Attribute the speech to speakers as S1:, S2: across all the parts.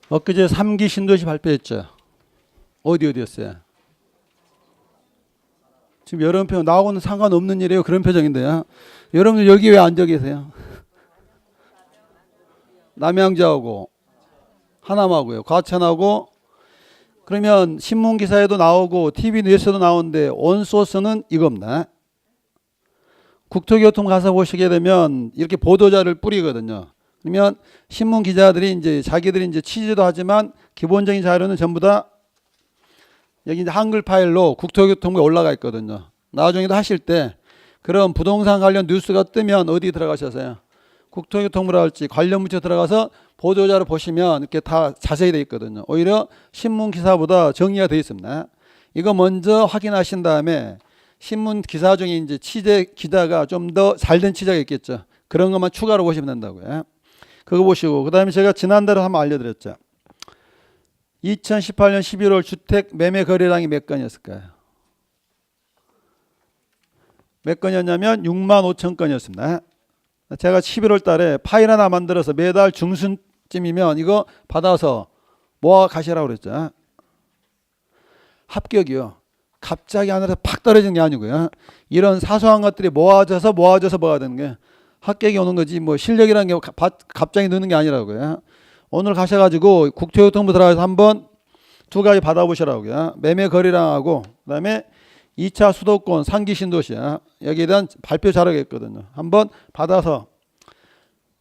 S1: 엊그제 3기 신도시 발표했죠. 어디였어요? 지금 여러분 나하고는 상관없는 일이에요. 그런 표정인데요. 여러분들 여기 왜 앉아 계세요? 남양주하고 하남하고요. 과천하고. 그러면 신문 기사에도 나오고 TV 뉴스에도 나오는데 온소스는 이겁니다. 국토교통 가서 보시게 되면 이렇게 보도자를 뿌리거든요. 그러면 신문 기자들이 이제 자기들이 이제 취재도 하지만 기본적인 자료는 전부 다 여기 이제 한글 파일로 국토교통부에 올라가 있거든요. 나중에도 하실 때 그런 부동산 관련 뉴스가 뜨면 어디 들어가셔서요? 국토교통부라 할지 관련 부처 들어가서 보도자료 보시면 이렇게 다 자세히 되어 있거든요. 오히려 신문 기사보다 정리가 되어 있습니다. 이거 먼저 확인하신 다음에 신문 기사 중에 이제 취재 기자가 좀 더 잘된 취재가 있겠죠. 그런 것만 추가로 보시면 된다고요. 그거 보시고 그다음에 제가 지난달에 한번 알려드렸죠. 2018년 11월 주택 매매 거래량이 몇 건이었을까요? 몇 건이었냐면 6만 5천 건이었습니다. 제가 11월 달에 파일 하나 만들어서 매달 중순쯤이면 이거 받아서 모아 가시라고 그랬죠. 합격이요. 갑자기 하늘에서 팍 떨어지는 게 아니고요. 이런 사소한 것들이 모아져서 뭐가 되는 게 합격이 오는 거지 뭐 실력이라는 게 갑자기 느는 게 아니라고요. 오늘 가셔가지고 국토교통부 들어가서 한번 두 가지 받아보시라고요. 매매 거래량하고 그다음에 2차 수도권 상기 신도시야. 여기에 대한 발표 자료가 있거든요. 한번 받아서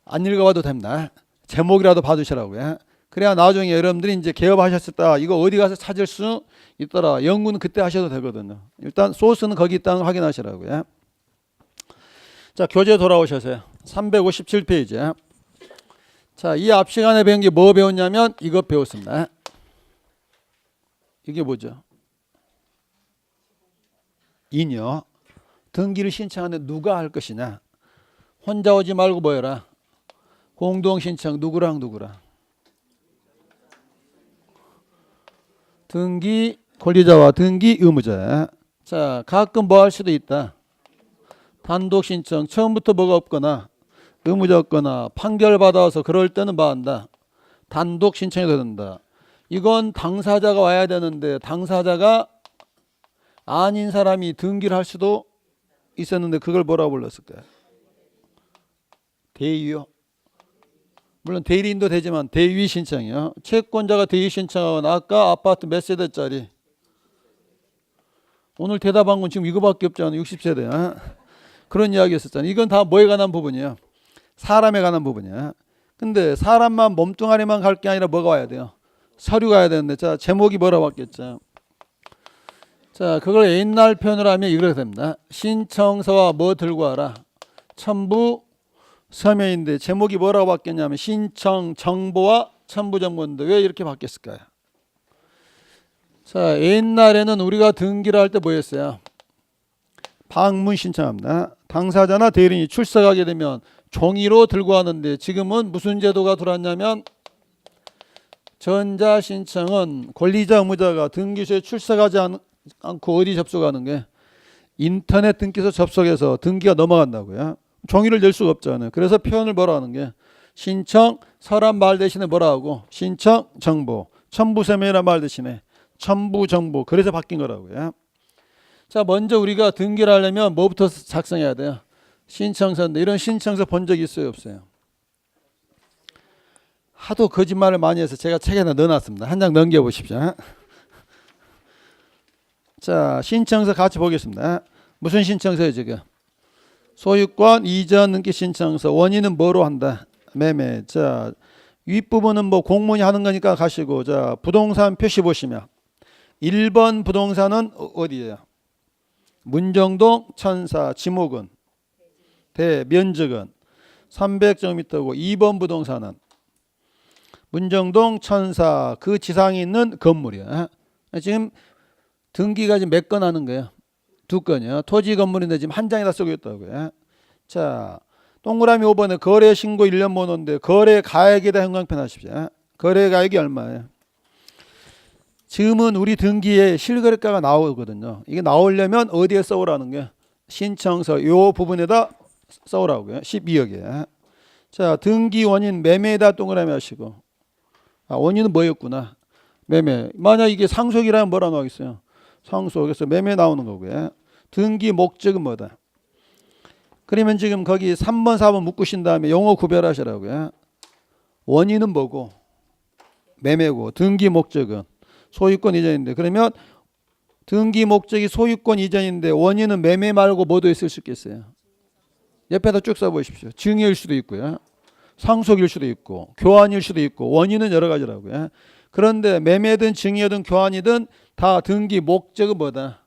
S1: 안 읽어봐도 됩니다. 제목이라도 봐두시라고요. 그래야 나중에 여러분들이 이제 개업하셨을 때 이거 어디 가서 찾을 수 있더라. 연구는 그때 하셔도 되거든요. 일단 소스는 거기 있다는 걸 확인하시라고요. 자, 교재 돌아오셔서요. 357페이지. 자, 이 앞 시간에 배운 게 뭐 배웠냐면 이거 배웠습니다. 이게 뭐죠? 인여. 등기를 신청하는데 누가 할 것이냐? 혼자 오지 말고 뭐 해라? 공동 신청 누구랑 등기 권리자와 등기 의무자. 자, 가끔 뭐 할 수도 있다. 단독 신청 처음부터 뭐가 없거나 의무자 없거나 판결 받아서 그럴 때는 뭐 한다. 단독 신청이 된다. 이건 당사자가 와야 되는데 당사자가 아닌 사람이 등기를 할 수도 있었는데 그걸 뭐라고 불렀을까요? 대위요. 물론 대리인도 되지만 대위 신청이요. 채권자가 대위 신청하거나 아까 아파트 몇 세대짜리 오늘 대답한 건 지금 이거밖에 없잖아요. 60세대. 그런 이야기 했었잖아요. 이건 다 뭐에 관한 부분이에요? 사람에 관한 부분이야. 근데 사람만 몸뚱아리만 갈 게 아니라 뭐가 와야 돼요? 서류 가야 되는데 자 제목이 뭐라고 했겠죠? 자 그걸 옛날 표현으로 하면 이렇게 됩니다. 신청서와 뭐 들고 와라? 첨부 서면인데 제목이 뭐라고 바뀌었냐면 신청 정보와 첨부 정보인데 왜 이렇게 바뀌었을까요? 자 옛날에는 우리가 등기를 할 때 뭐였어요? 방문 신청합니다. 당사자나 대리인이 출석하게 되면 종이로 들고 왔는데 지금은 무슨 제도가 들어왔냐면 전자신청은 권리자 의무자가 등기소에 출석하지 않고 어디 접속하는 게 인터넷 등기소 접속해서 등기가 넘어간다고요. 종이를 낼 수가 없잖아요. 그래서 표현을 뭐라 하는 게 신청 서란 말 대신에 뭐라 하고 신청 정보 첨부서면이란 말 대신에 첨부 정보 그래서 바뀐 거라고요. 자 먼저 우리가 등기를 하려면 뭐부터 작성해야 돼요? 신청서인데 이런 신청서 본 적 있어요 없어요? 하도 거짓말을 많이 해서 제가 책에다 넣어놨습니다. 한 장 넘겨보십시오. 자 신청서 같이 보겠습니다. 무슨 신청서예요 지금? 소유권 이전 등기 신청서. 원인은 뭐로 한다? 매매. 자 윗부분은 뭐 공무원이 하는 거니까 가시고 자 부동산 표시 보시면 1번 부동산은 어디예요? 문정동 천사 지목은 대면적은 300제곱미터고 2번 부동산은 문정동 천사 그 지상에 있는 건물이야. 지금 등기가 지금 몇 건 하는 거예요? 2건이요. 토지 건물인데 지금 한 장에다 쓰고 있다고요. 자 동그라미 5번에 거래 신고 1년 번호인데 거래 가액에 대한 형광펜 하십시오. 거래 가액이 얼마예요? 지금은 우리 등기에 실거래가가 나오거든요. 이게 나오려면 어디에 써오라는 게 신청서 요 부분에다 써오라고요. 12억에. 자 등기 원인 매매에다 동그라미 하시고 아, 원인은 뭐였구나. 매매. 만약 이게 상속이라면 뭐라 나오겠어요? 상속에서 매매 나오는 거고요. 등기 목적은 뭐다? 그러면 지금 거기 3번, 4번 묶으신 다음에 용어 구별하시라고요. 원인은 뭐고? 매매고. 등기 목적은 소유권 이전인데. 그러면 등기 목적이 소유권 이전인데 원인은 매매 말고 뭐도 있을 수 있겠어요? 옆에다 쭉 써보십시오. 증여일 수도 있고요. 상속일 수도 있고 교환일 수도 있고 원인은 여러 가지라고요. 그런데 매매든 증여든 교환이든 다 등기 목적은 뭐다?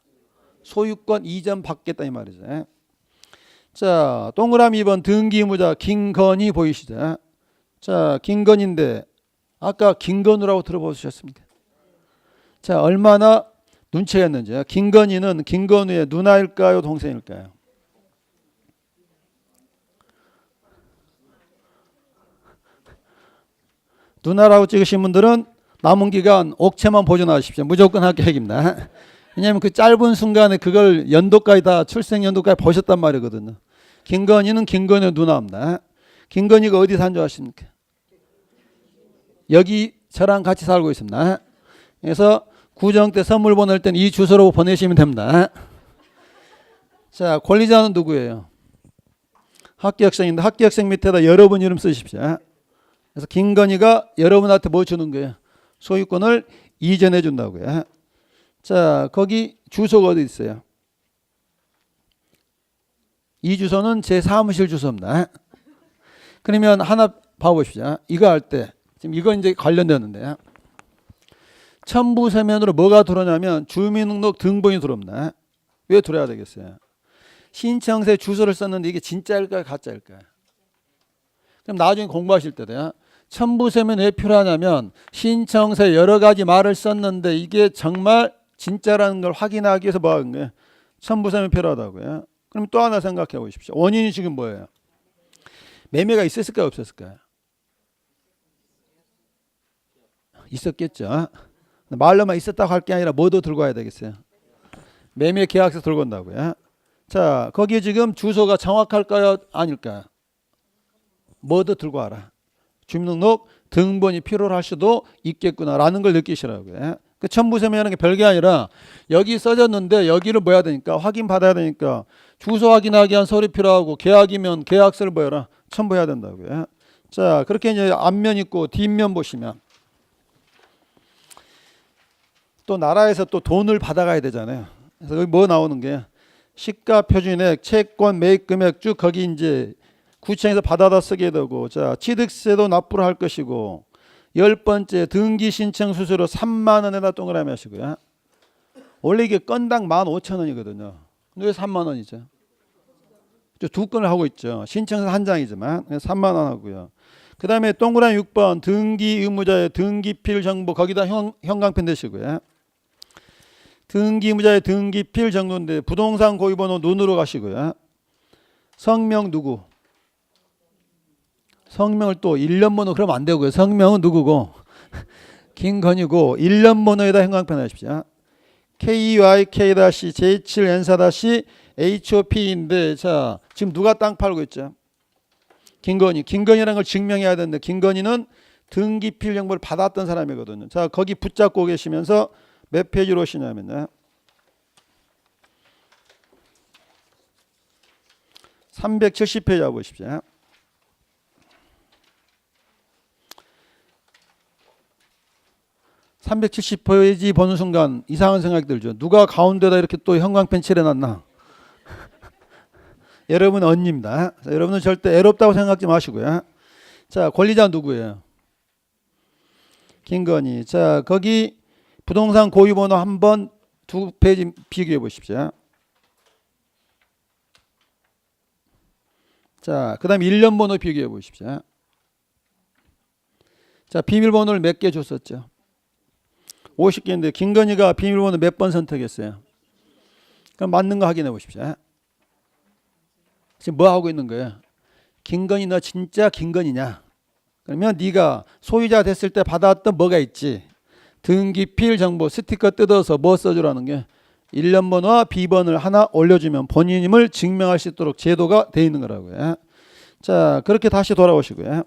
S1: 소유권 이전 받겠다 이 말이죠. 자, 동그라미 2번 등기 의무자 김건희 보이시죠? 자, 김건희인데 아까 김건우라고 들어보셨습니까? 자, 얼마나 눈치가 있는지. 김건희는 김건우의 누나일까요? 동생일까요? 누나라고 찍으신 분들은 남은 기간 옥체만 보존하십시오. 무조건 합격입니다. 왜냐하면 그 짧은 순간에 그걸 연도까지 다 출생 연도까지 보셨단 말이거든요. 김건희는 김건희 누나입니다. 김건희가 어디 산 줄 아십니까? 여기 저랑 같이 살고 있습니다. 그래서 구정 때 선물 보낼 때는 이 주소로 보내시면 됩니다. 자, 권리자는 누구예요? 학교학생인데 학교학생 밑에다 여러분 이름 쓰십시오. 그래서 김건희가 여러분한테 뭐 주는 거예요? 소유권을 이전해 준다고요. 자, 거기 주소가 어디 있어요? 이 주소는 제 사무실 주소입니다. 그러면 하나 봐보십시오. 이거 할 때 지금 이거 이제 관련되는데 첨부 서면으로 뭐가 들어오냐면 주민등록 등본이 들어옵니다. 왜 들어야 되겠어요? 신청서에 주소를 썼는데 이게 진짜일까요? 가짜일까요? 그럼 나중에 공부하실 때도요. 첨부 서면 왜 필요하냐면 신청서에 여러 가지 말을 썼는데 이게 정말 진짜라는 걸 확인하기 위해서 뭐 하는 거예요? 첨부 서면 필요하다고요. 그럼 또 하나 생각해 보십시오. 원인이 지금 뭐예요? 매매가 있었을까요? 없었을까요? 있었겠죠. 말로만 있었다고 할 게 아니라 뭐도 들고 와야 되겠어요? 매매 계약서 들고 온다고요. 자, 거기에 지금 주소가 정확할까요? 아닐까요? 뭐도 들고 와라. 주민등록 등본이 필요할 수도 있겠구나라는 걸 느끼시라고요. 그 첨부서면이라는 게 별게 아니라 여기 써졌는데 여기를 뭐 해야 되니까 확인 받아야 되니까 주소 확인하기 위한 서류 필요하고 계약이면 계약서를 뭐 해라 첨부해야 된다고요. 자, 그렇게 이제 앞면 있고 뒷면 보시면 또 나라에서 또 돈을 받아가야 되잖아요. 그래서 여기 뭐 나오는 게 시가 표준액, 채권 매입 금액 쭉 거기 이제 구청에서 받아다 쓰게 되고, 자, 취득세도 납부를 할 것이고, 10번째 등기 신청 수수료 3만 원에다 동그라미 하시고요. 원래 이게 건당 15,000원이거든요. 근데 왜 3만 원이죠? 두 건을 하고 있죠. 신청서 한 장이지만 3만 원 하고요. 그 다음에 동그라미 6번 등기 의무자의 등기필 정보 거기다 형광펜 대시고요. 등기 의무자의 등기필 정보인데 부동산 고유번호 눈으로 가시고요. 성명 누구? 성명을 또 1년 번호 그러면 안 되고요. 성명은 누구고? 김건희고 1년 번호에다 형광펜 하십시오. KYK-J7N4-HOP인데 자, 지금 누가 땅 팔고 있죠? 김건희. 김건희라는 걸 증명해야 되는데 김건희는 등기필 정보를 받았던 사람이거든요. 자, 거기 붙잡고 계시면서 몇 페이지로 오시냐면요. 370페이지 보십시오. (370페이지) 보는 순간 이상한 생각이 들죠. 누가 가운데다 이렇게 또 형광펜 칠해놨나? 여러분 언니입니다. 자, 여러분은 절대 애롭다고 생각하지 마시고요. 자, 권리자 누구예요? 김건희. 자, 거기 부동산 고유번호 한번 두 페이지 비교해 보십시오. 자, 그 다음에 1년 번호 비교해 보십시오. 자, 비밀번호를 몇 개 줬었죠? 50개인데 김건희가 비밀번호 몇 번 선택했어요? 그럼 맞는 거 확인해 보십시오. 지금 뭐 하고 있는 거예요? 김건희 너 진짜 김건희냐? 그러면 네가 소유자 됐을 때 받았던 뭐가 있지? 등기필 정보 스티커 뜯어서 뭐 써주라는 게 1년 번호와 비번을 하나 올려주면 본인임을 증명할 수 있도록 제도가 되어 있는 거라고요. 자, 그렇게 다시 돌아오시고요.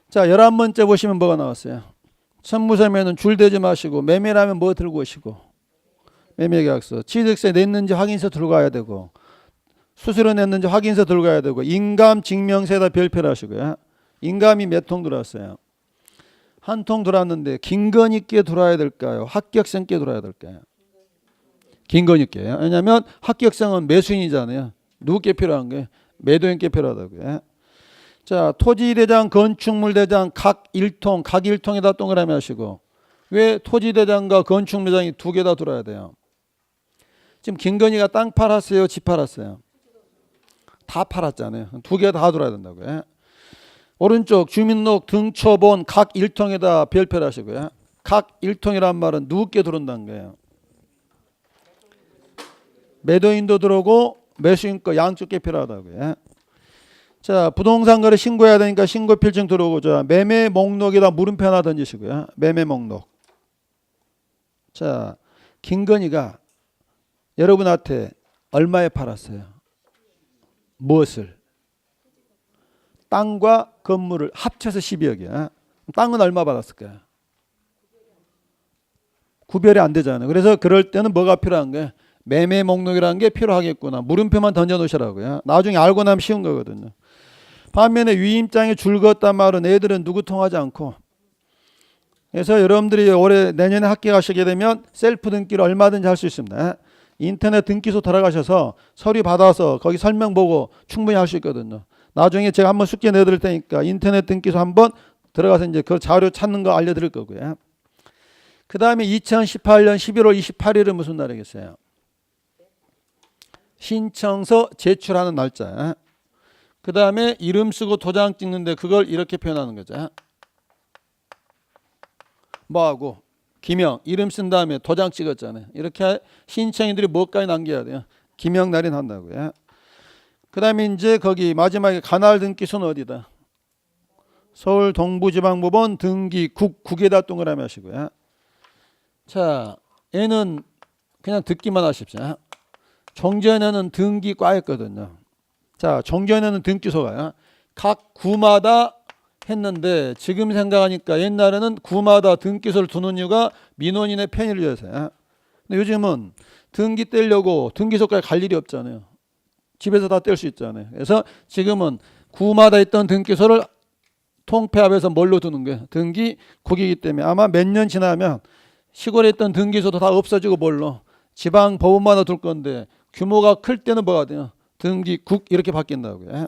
S1: 자, 11번째 보시면 뭐가 나왔어요? 선무서면은 줄 대지 마시고, 매매라면 뭐 들고 오시고, 매매계약서, 취득세 냈는지 확인서 들고 가야 되고, 수수료 냈는지 확인서 들고 가야 되고, 인감 증명서에다 별표를 하시고요. 인감이 몇 통 들어왔어요? 한 통 들어왔는데 김건희께 들어와야 될까요? 합격생께 들어와야 될까요? 김건희께. 왜냐하면 합격생은 매수인이잖아요. 누구께 필요한 거예요? 매도인께 필요하다고요. 자, 토지대장, 건축물대장 각 1통, 각 1통에다 동그라미 하시고, 왜 토지대장과 건축물대장이 두 개 다 들어야 돼요? 지금 김건희가 땅 팔았어요? 집 팔았어요? 다 팔았잖아요. 두 개 다 들어야 된다고요. 오른쪽 주민등록 등초본 각 1통에다 별표를 하시고요. 각 1통이란 말은 누구께 들어온다는 거예요? 매도인도 들어오고 매수인 거 양쪽에 필요하다고요. 자, 부동산 거래 신고해야 되니까 신고 필증 들어오고, 자, 매매 목록에다 물음표 하나 던지시고요. 매매 목록. 자, 김건희가 여러분한테 얼마에 팔았어요? 무엇을? 땅과 건물을 합쳐서 12억이야. 땅은 얼마 받았을까요? 구별이 안 되잖아요. 그래서 그럴 때는 뭐가 필요한 거예요? 매매 목록이라는 게 필요하겠구나. 물음표만 던져 놓으시라고요. 나중에 알고 나면 쉬운 거거든요. 반면에 위임장에 줄 걷단 말은 애들은 누구 통하지 않고, 그래서 여러분들이 올해 내년에 합격하시게 되면 셀프 등기를 얼마든지 할 수 있습니다. 인터넷 등기소 들어가셔서 서류 받아서 거기 설명 보고 충분히 할 수 있거든요. 나중에 제가 한번 숙제 내드릴 테니까 인터넷 등기소 한번 들어가서 이제 그 자료 찾는 거 알려드릴 거고요. 그 다음에 2018년 11월 28일은 무슨 날이겠어요? 신청서 제출하는 날짜. 그 다음에 이름 쓰고 도장 찍는데 그걸 이렇게 표현하는 거죠. 뭐하고? 기명, 이름 쓴 다음에 도장 찍었잖아요. 이렇게 신청인들이 뭐까지 남겨야 돼요? 기명 날인 한다고요. 그 다음에 이제 거기 마지막에 관할 등기소는 어디다? 서울 동부지방법원 등기국, 국에다 동그라미 하시고요. 자, 얘는 그냥 듣기만 하십시오. 종전에는 등기과였거든요. 자, 종전에는 등기소가요. 각 구마다 했는데 지금 생각하니까 옛날에는 구마다 등기소를 두는 이유가 민원인의 편의를 위해서요. 근데 요즘은 등기 떼려고 등기소까지 갈 일이 없잖아요. 집에서 다 뗄 수 있잖아요. 그래서 지금은 구마다 있던 등기소를 통폐합해서 뭘로 두는 거예요? 등기국이기 때문에 아마 몇 년 지나면 시골에 있던 등기소도 다 없어지고 뭘로? 지방 법원마다 둘 건데 규모가 클 때는 뭐가 돼요? 등기국 이렇게 바뀐다고요.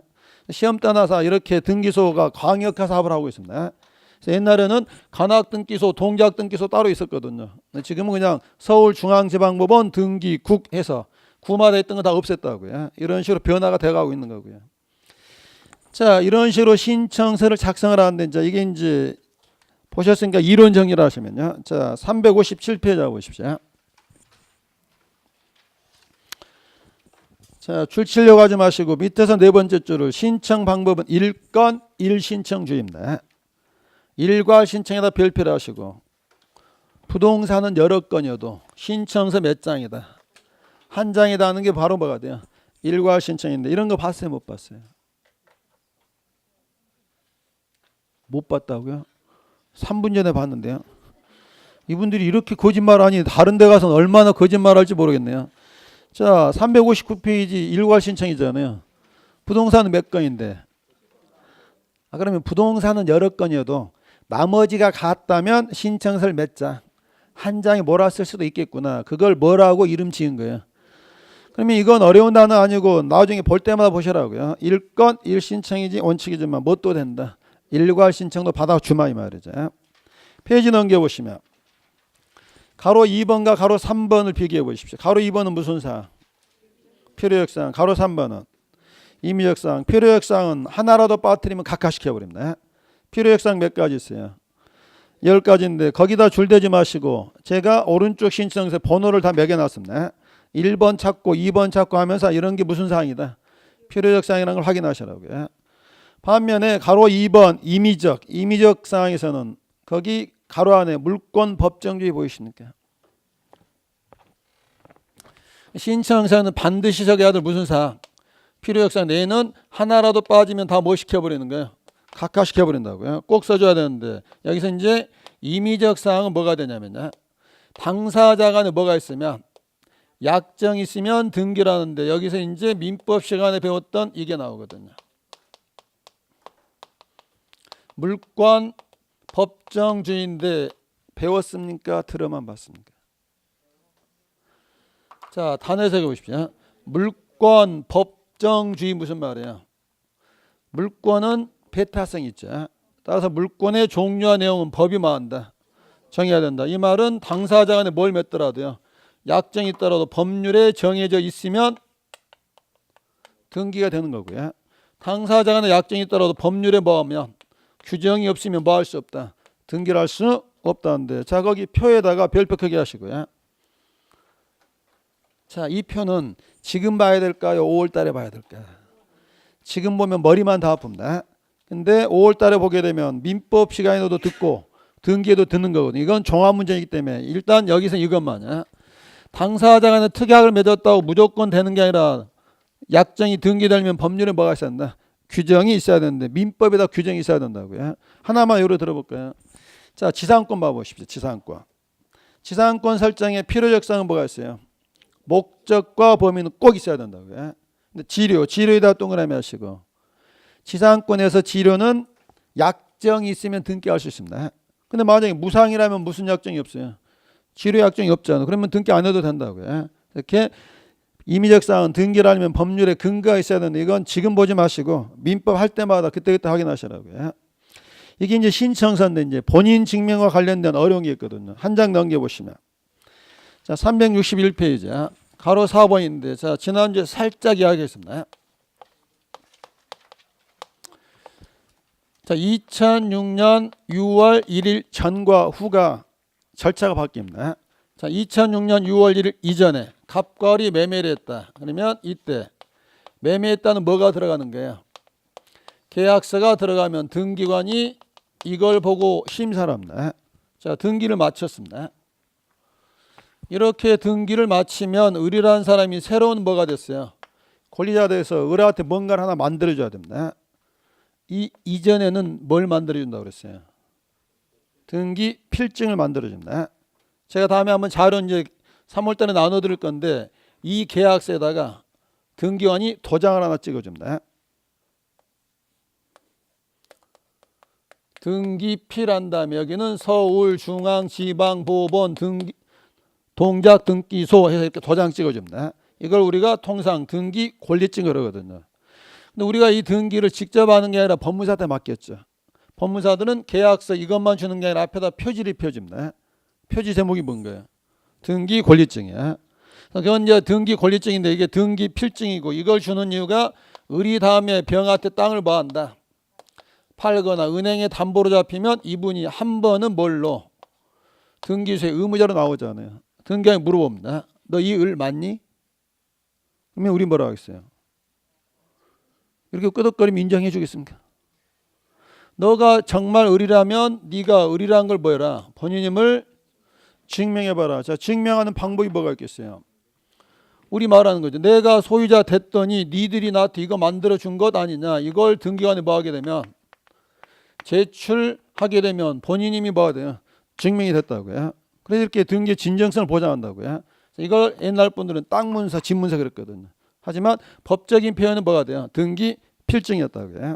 S1: 시험 따라서 이렇게 등기소가 광역화 사업을 하고 있습니다. 그래서 옛날에는 관악등기소, 동작등기소 따로 있었거든요. 지금은 그냥 서울중앙지방법원 등기국 해서 구마다 있던 거 다 없앴다고요. 이런 식으로 변화가 돼가고 있는 거고요. 자, 이런 식으로 신청서를 작성을 하는데 이제 이게 이제 보셨으니까 이론 정리를 하시면요. 자, 357페이지 보십시오. 자, 출치려고 하지 마시고 밑에서 네 번째 줄을 신청 방법은 1건 1신청주의입니다. 일괄 신청에다 별표를 하시고 부동산은 여러 건이어도 신청서 몇 장이다. 한 장이다 하는 게 바로 뭐가 돼요? 일괄 신청인데 이런 거 봤어요? 못 봤어요? 못 봤다고요? 3분 전에 봤는데요. 이분들이 이렇게 거짓말하니 다른 데 가서는 얼마나 거짓말할지 모르겠네요. 자, 359페이지 일괄 신청이잖아요. 부동산은 몇 건인데? 그러면 부동산은 여러 건이어도 나머지가 같다면 신청서를 몇 장? 한 장에 몰았을 수도 있겠구나. 그걸 뭐라고 이름 지은 거예요. 그러면 이건 어려운 단어 아니고 나중에 볼 때마다 보시라고요. 1건 1신청이지 원칙이지만 뭣도 된다. 일괄 신청도 받아주마 이 말이죠. 페이지 넘겨보시면 가로 2번과 가로 3번을 비교해 보십시오. 가로 2번은 무슨 사항? 필요역사항. 가로 3번은 임의역사항. 필요역사항은 하나라도 빠뜨리면 각하시켜버립니다. 필요역사항 몇 가지 있어요? 10가지인데 거기다 줄대지 마시고 제가 오른쪽 신청서 번호를 다 매겨놨습니다. 1번 찾고 2번 찾고 하면서 이런 게 무슨 사항이다? 필요역사항이라는 걸 확인하시라고요. 반면에 가로 2번 임의적 사항에서는 거기 가로 안에 물권 법정주의 보이십니까? 신청서는 반드시 적어야 될 무슨 사항? 필요역사항 내에는 하나라도 빠지면 다 뭐 시켜버리는 거예요? 각하시켜버린다고요. 꼭 써줘야 되는데 여기서 이제 임의적 사항은 뭐가 되냐면요. 당사자 간에 뭐가 있으면 약정이 있으면 등기라는데 여기서 이제 민법 시간에 배웠던 이게 나오거든요. 물권 법정주의인데 배웠습니까? 들어만 봤습니까? 자, 단어 해석해 보십시오. 물권 법정주의 무슨 말이에요? 물권은 배타성이 있죠. 따라서 물권의 종류와 내용은 법이 뭐한다? 정해야 된다. 이 말은 당사자 간에 뭘 맺더라도요. 약정이 있더라도 법률에 정해져 있으면 등기가 되는 거고요. 당사자 간에 약정이 있더라도 법률에 뭐하면 규정이 없으면 뭐 할 수 없다. 등기를 할 수 없다는데. 자, 거기 표에다가 별표 크게 하시고요. 자, 이 표는 지금 봐야 될까요? 5월 달에 봐야 될까요? 지금 보면 머리만 다 아픕니다. 근데 5월 달에 보게 되면 민법 시간에도 듣고 등기에도 듣는 거거든요. 이건 종합 문제이기 때문에 일단 여기서 이것만. 당사자 간에 특약을 맺었다고 무조건 되는 게 아니라 약정이 등기되면 법률에 뭐가 있어야 된다? 규정이 있어야 되는데 민법에다 규정이 있어야 된다고요. 하나만 예로 들어볼까요? 자, 지상권 봐보십시오. 지상권. 지상권 설정에 필요적 사항은 뭐가 있어요? 목적과 범위는 꼭 있어야 된다고요. 근데 지료에다 동그라미 하시고 지상권에서 지료는 약정이 있으면 등기할 수 있습니다. 근데 만약에 무상이라면 무슨 약정이 없어요? 지료 약정이 없잖아. 그러면 등기 안 해도 된다고요. 이렇게 임의적 사항은 등기를 하려면 법률에 근거가 있어야 되는데 이건 지금 보지 마시고 민법 할 때마다 그때그때 확인하시라고요. 이게 이제 신청서인데 이제 본인 증명과 관련된 어려운 게 있거든요. 한 장 넘겨보시면. 자, 361페이지. 가로 4번인데 자, 지난주에 살짝 이야기했습니다. 자, 2006년 6월 1일 전과 후가 절차가 바뀝니다. 자, 2006년 6월 1일 이전에 갑과을이 매매를 했다. 그러면 이때 매매했다는 뭐가 들어가는 거예요? 계약서가 들어가면 등기관이 이걸 보고 심사를 합니다. 자, 등기를 마쳤습니다. 이렇게 등기를 마치면 을이라는 사람이 새로운 뭐가 됐어요? 권리자가 돼서 을한테 뭔가를 하나 만들어줘야 됩니다. 이전에는 뭘 만들어준다고 그랬어요? 등기 필증을 만들어줍니다. 제가 다음에 한번 자료 이제 3월달에 나눠드릴 건데 이 계약서에다가 등기관이 도장을 하나 찍어줍니다. 등기필한 다음에 여기는 서울중앙지방법원 등기 동작등기소 해서 이렇게 도장 찍어줍니다. 이걸 우리가 통상 등기 권리증을 하거든요. 근데 우리가 이 등기를 직접 하는 게 아니라 법무사한테 맡겼죠. 법무사들은 계약서 이것만 주는 게 아니라 앞에다 표지를 펴줍니다. 표지 제목이 뭔가요? 등기 권리증이야. 그건 이제 등기 권리증인데 이게 등기 필증이고 이걸 주는 이유가 을이 다음에 병한테 땅을 뭐 한다? 팔거나 은행에 담보로 잡히면 이분이 한 번은 뭘로? 등기소에 의무자로 나오잖아요. 등기관이 물어봅니다. 너 이 을 맞니? 그러면 우리 뭐라고 하겠어요? 이렇게 끄덕거리면 인정해 주겠습니까? 너가 정말 을이라면 네가 을이라는 걸 뭐해라? 본인임을 증명해봐라. 자, 증명하는 방법이 뭐가 있겠어요? 우리 말하는 거죠. 내가 소유자 됐더니 니들이 나한테 이거 만들어준 것 아니냐. 이걸 등기관에 뭐 하게 되면 제출하게 되면 본인임이 뭐가 돼요? 증명이 됐다고요. 그래서 이렇게 등기 진정성을 보장한다고요. 이걸 옛날 분들은 땅문서, 집문서 그랬거든요. 하지만 법적인 표현은 뭐가 돼요? 등기 필증이었다고요.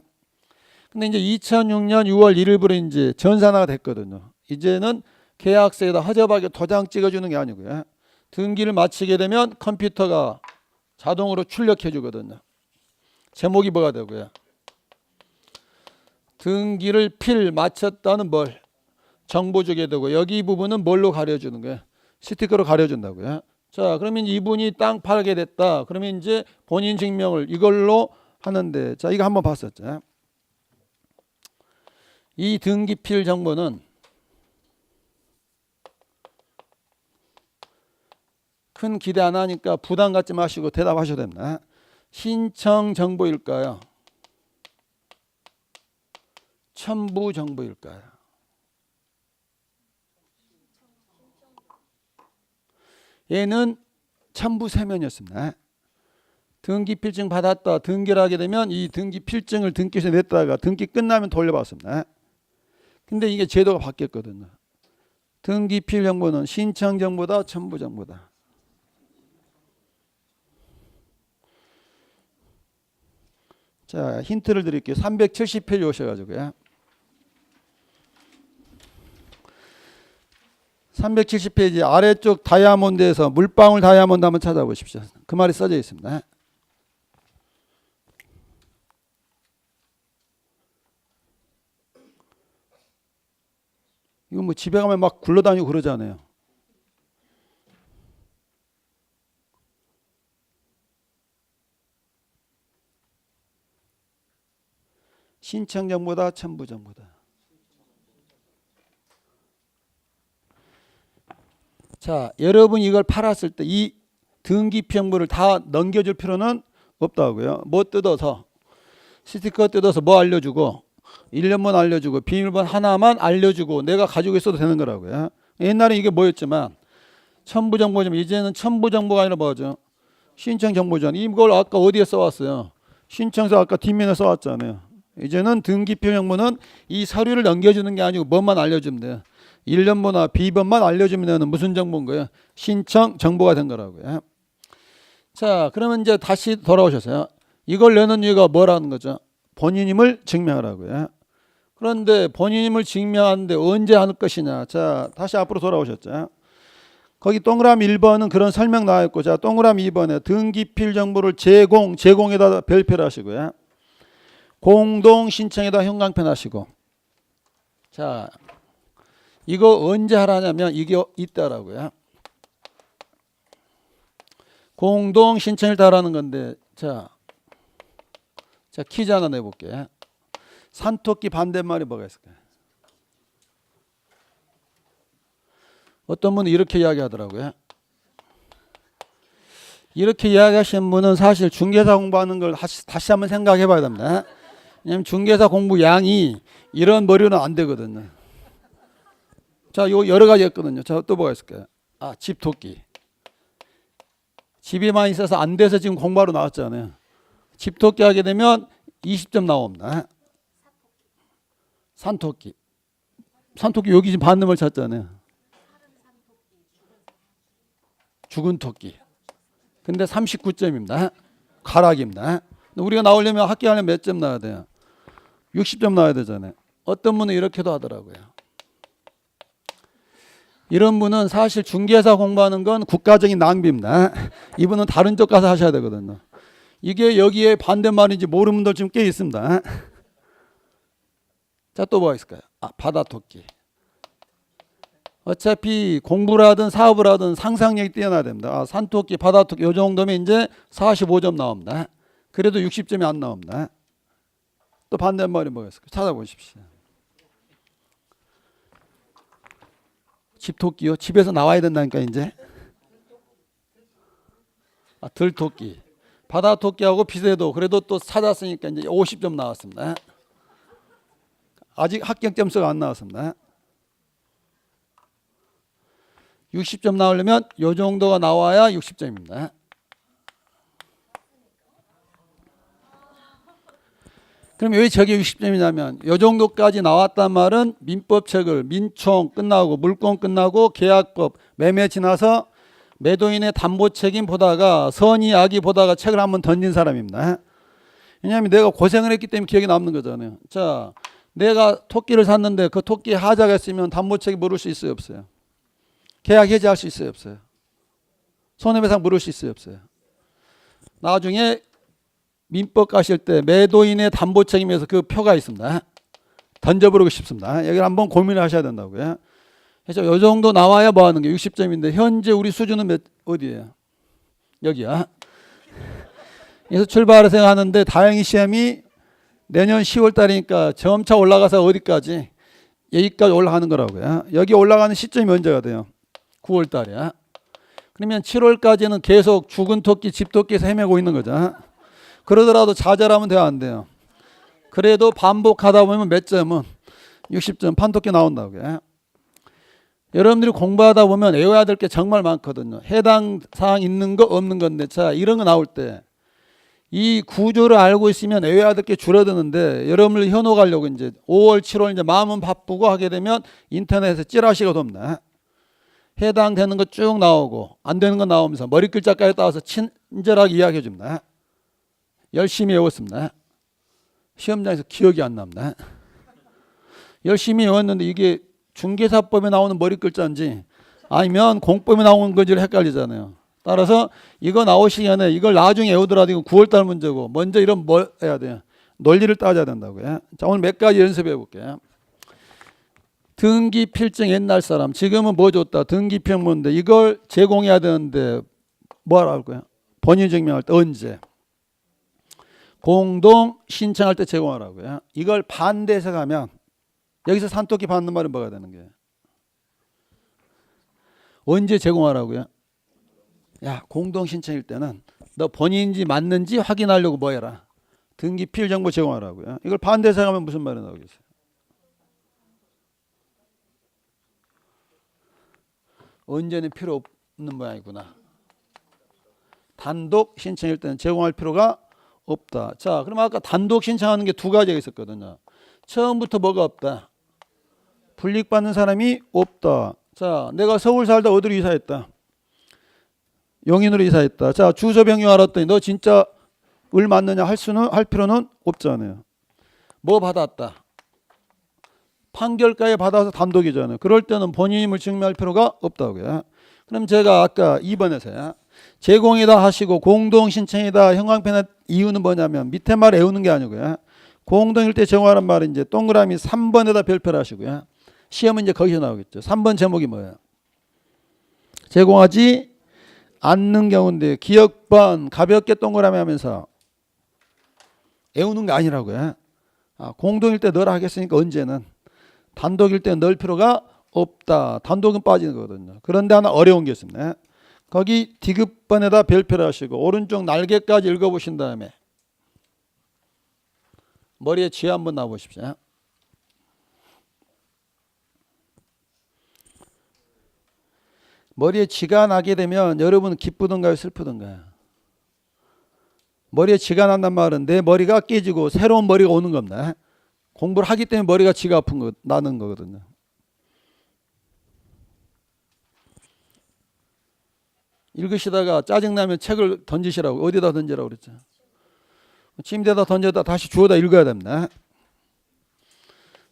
S1: 근데 이제 2006년 6월 1일부로 이제 전산화가 됐거든요. 이제는 계약서에다 허접하게 도장 찍어주는 게 아니고요. 등기를 마치게 되면 컴퓨터가 자동으로 출력해 주거든요. 제목이 뭐가 되고요? 등기를 마쳤다는 뭘? 정보 주게 되고 여기 부분은 뭘로 가려주는 거예요? 스티커로 가려준다고요. 자, 그러면 이분이 땅 팔게 됐다. 그러면 이제 본인 증명을 이걸로 하는데 자, 이거 한번 봤었죠. 이 등기필 정보는 큰 기대 안 하니까 부담 갖지 마시고 대답하셔도 됩니다. 신청 정보일까요? 첨부 정보일까요? 얘는 첨부 세면이었습니다. 등기 필증 받았다. 등기를 하게 되면 이 등기 필증을 등기소에 냈다가 등기 끝나면 돌려받습니다. 근데 이게 제도가 바뀌었거든요. 등기 필 정보는 신청 정보다 첨부 정보다. 자, 힌트를 드릴게요. 370페이지 오셔가지고요. 370페이지 아래쪽 다이아몬드에서 물방울 다이아몬드 한번 찾아보십시오. 그 말이 써져 있습니다. 이거 뭐 집에 가면 막 굴러다니고 그러잖아요. 신청 정보다 첨부 정보다. 자, 여러분 이걸 팔았을 때 이 등기표 정보를 다 넘겨줄 필요는 없다고요. 뭐 뜯어서 스티커 뜯어서 뭐 알려주고 1년만 알려주고 비밀번호 하나만 알려주고 내가 가지고 있어도 되는 거라고요. 옛날에 이게 뭐였지만 첨부 정보지만 이제는 첨부 정보가 아니라 뭐죠? 신청 정보잖아요. 이걸 아까 어디에 써왔어요? 신청서 아까 뒷면에 써왔잖아요. 이제는 등기표 정보는 이 서류를 넘겨주는 게 아니고 뭐만 알려주면 돼요. 1년번호 비번만 알려주면 되는 무슨 정보인 거예요? 신청 정보가 된 거라고요. 자, 그러면 이제 다시 돌아오셔서요. 이걸 내는 이유가 뭐라는 거죠? 본인임을 증명하라고요. 그런데 본인임을 증명하는데 언제 할 것이냐. 자, 다시 앞으로 돌아오셨죠. 거기 동그라미 1번은 그런 설명 나와 있고, 자, 동그라미 2번에 등기필 정보를 제공에다 별표를 하시고요. 공동 신청에다 형광펜 하시고. 자, 이거 언제 하라냐면 이게 있다라고요. 공동 신청을 따라하는 건데, 자 퀴즈 하나 내볼게. 산토끼 반대말이 뭐가 있을까요? 어떤 분은 이렇게 이야기하더라고요. 이렇게 이야기하시는 분은 사실 중개사 공부하는 걸 다시 한번 생각해 봐야 됩니다. 왜냐하면 중개사 공부 양이 이런 머리는 안 되거든요. 자, 요 여러 가지 있거든요. 자, 또 뭐가 있을까요? 아, 집토끼. 집에만 있어서 안 돼서 지금 공부하러 나왔잖아요. 집토끼 하게 되면 20점 나옵니다. 산토끼. 산토끼 여기 지금 반대말 찾잖아요. 죽은 토끼. 근데 39점입니다. 가락입니다. 우리가 나오려면 합격하려면 몇 점 나와야 돼요? 60점 나와야 되잖아요. 어떤 분은 이렇게도 하더라고요. 이런 분은 사실 중개사 공부하는 건 국가적인 낭비입니다. 이분은 다른 쪽 가서 하셔야 되거든요. 이게 여기에 반대말인지 모르는 분들 좀 꽤 있습니다. 자, 또 뭐가 있을까요? 아, 바다토끼. 어차피 공부를 하든 사업을 하든 상상력이 뛰어나야 됩니다. 아, 산토끼, 바다토끼 이 정도면 이제 45점 나옵니다. 그래도 60점이 안 나옵니다. 또 반대말이 뭐가 있을까요? 찾아보십시오. 집토끼요? 집에서 나와야 된다니까 이제. 아, 들토끼. 바다토끼하고 비슷해도 그래도 또 찾았으니까 이제 50점 나왔습니다. 아직 합격 점수가 안 나왔습니다. 60점 나오려면 이 정도가 나와야 60점입니다. 그럼 왜 저게 60점이냐면 이 정도까지 나왔단 말은 민법책을 민총 끝나고 물권 끝나고 계약법 매매 지나서 매도인의 담보 책임 보다가 선의 악의 보다가 책을 한번 던진 사람입니다. 왜냐하면 내가 고생을 했기 때문에 기억에 남는 거잖아요. 자, 내가 토끼를 샀는데 그 토끼에 하자가 있으면 담보 책임 물을 수 있어요, 없어요? 계약 해지할 수 있어요, 없어요? 손해배상 물을 수 있어요, 없어요? 나중에 민법 가실 때 매도인의 담보 책임에서 그 표가 있습니다. 던져버리고 싶습니다. 여기를 한번 고민을 하셔야 된다고요. 그래서 이 정도 나와야 뭐 하는 게 60점인데 현재 우리 수준은 어디예요? 여기야. 그래서 출발해서 하는데 다행히 시험이 내년 10월 달이니까 점차 올라가서 어디까지? 여기까지 올라가는 거라고요. 여기 올라가는 시점이 언제가 돼요? 9월 달이야. 그러면 7월까지는 계속 죽은 토끼, 집토끼에서 헤매고 있는 거죠. 그러더라도 좌절하면 돼요, 안 돼요? 그래도 반복하다 보면 몇 점은 60점 판토끼 나온다고요. 여러분들이 공부하다 보면 외워야 될 게 정말 많거든요. 해당 사항 있는 거 없는 건데, 자, 이런 거 나올 때 이 구조를 알고 있으면 외워야 될 게 줄어드는데 여러분을 현혹하려고 이제 5월, 7월 이제 마음은 바쁘고 하게 되면 인터넷에 찌라시가 돕니다. 해당되는 거 쭉 나오고 안 되는 거 나오면서 머리 글자까지 따와서 친절하게 이야기해 줍니다. 열심히 외웠습니다. 시험장에서 기억이 안 납니다. 열심히 외웠는데 이게 중개사법에 나오는 머리 글자인지 아니면 공법에 나오는 건지를 헷갈리잖아요. 따라서 이거 나오시기 전에 이걸 나중에 외우더라도 이건 9월달 문제고 먼저 이런 뭐 해야 돼요? 논리를 따져야 된다고요. 자, 오늘 몇 가지 연습해 볼게요. 등기 필증 옛날 사람 지금은 뭐 줬다 등기평 뭔데 이걸 제공해야 되는데 뭐라고요? 본인 증명할 때 언제? 공동 신청할 때 제공하라고요. 이걸 반대해서 가면 여기서 산토끼 받는 말은 뭐가 되는 거예요? 언제 제공하라고요? 야, 공동 신청일 때는 너 본인인지 맞는지 확인하려고 뭐 해라? 등기 필 정보 제공하라고요. 이걸 반대해서 가면 무슨 말이 나오겠어요? 언제는 필요 없는 모양이구나. 단독 신청일 때는 제공할 필요가 없다. 자, 그럼 아까 단독 신청하는 게 두 가지가 있었거든요. 처음부터 뭐가 없다? 불이익받는 사람이 없다. 자, 내가 서울 살다 어디로 이사했다? 용인으로 이사했다. 자, 주소 변경 알았더니 너 진짜 을 맞느냐 할 필요는 없잖아요. 뭐 받았다? 판결가에 받아서 단독이잖아요. 그럴 때는 본인임을 증명할 필요가 없다고요. 그럼 제가 아까 2번에서요. 제공이다 하시고 공동 신청이다 형광펜의 이유는 뭐냐면 밑에 말 외우는 게 아니고요. 공동일 때 제공하는 말은 이제 동그라미 3번에다 별표를 하시고요. 시험은 이제 거기서 나오겠죠. 3번 제목이 뭐예요? 제공하지 않는 경우인데 기억번 가볍게 동그라미 하면서 외우는 게 아니라고요. 공동일 때 넣으라 하겠으니까 언제는 단독일 때 넣을 필요가 없다. 단독은 빠지는 거거든요. 그런데 하나 어려운 게 있습니다. 거기 디귿번에다 별표를 하시고 오른쪽 날개까지 읽어보신 다음에 머리에 쥐 한번 놔보십시오. 머리에 쥐가 나게 되면 여러분은 기쁘던가요? 슬프던가요? 머리에 쥐가 난단 말은 내 머리가 깨지고 새로운 머리가 오는 겁니다. 공부를 하기 때문에 머리가 쥐가 아픈 거 나는 거거든요. 읽으시다가 짜증나면 책을 던지시라고. 어디다 던지라고 그랬죠? 침대에다 던져다 다시 주워다 읽어야 됩니다.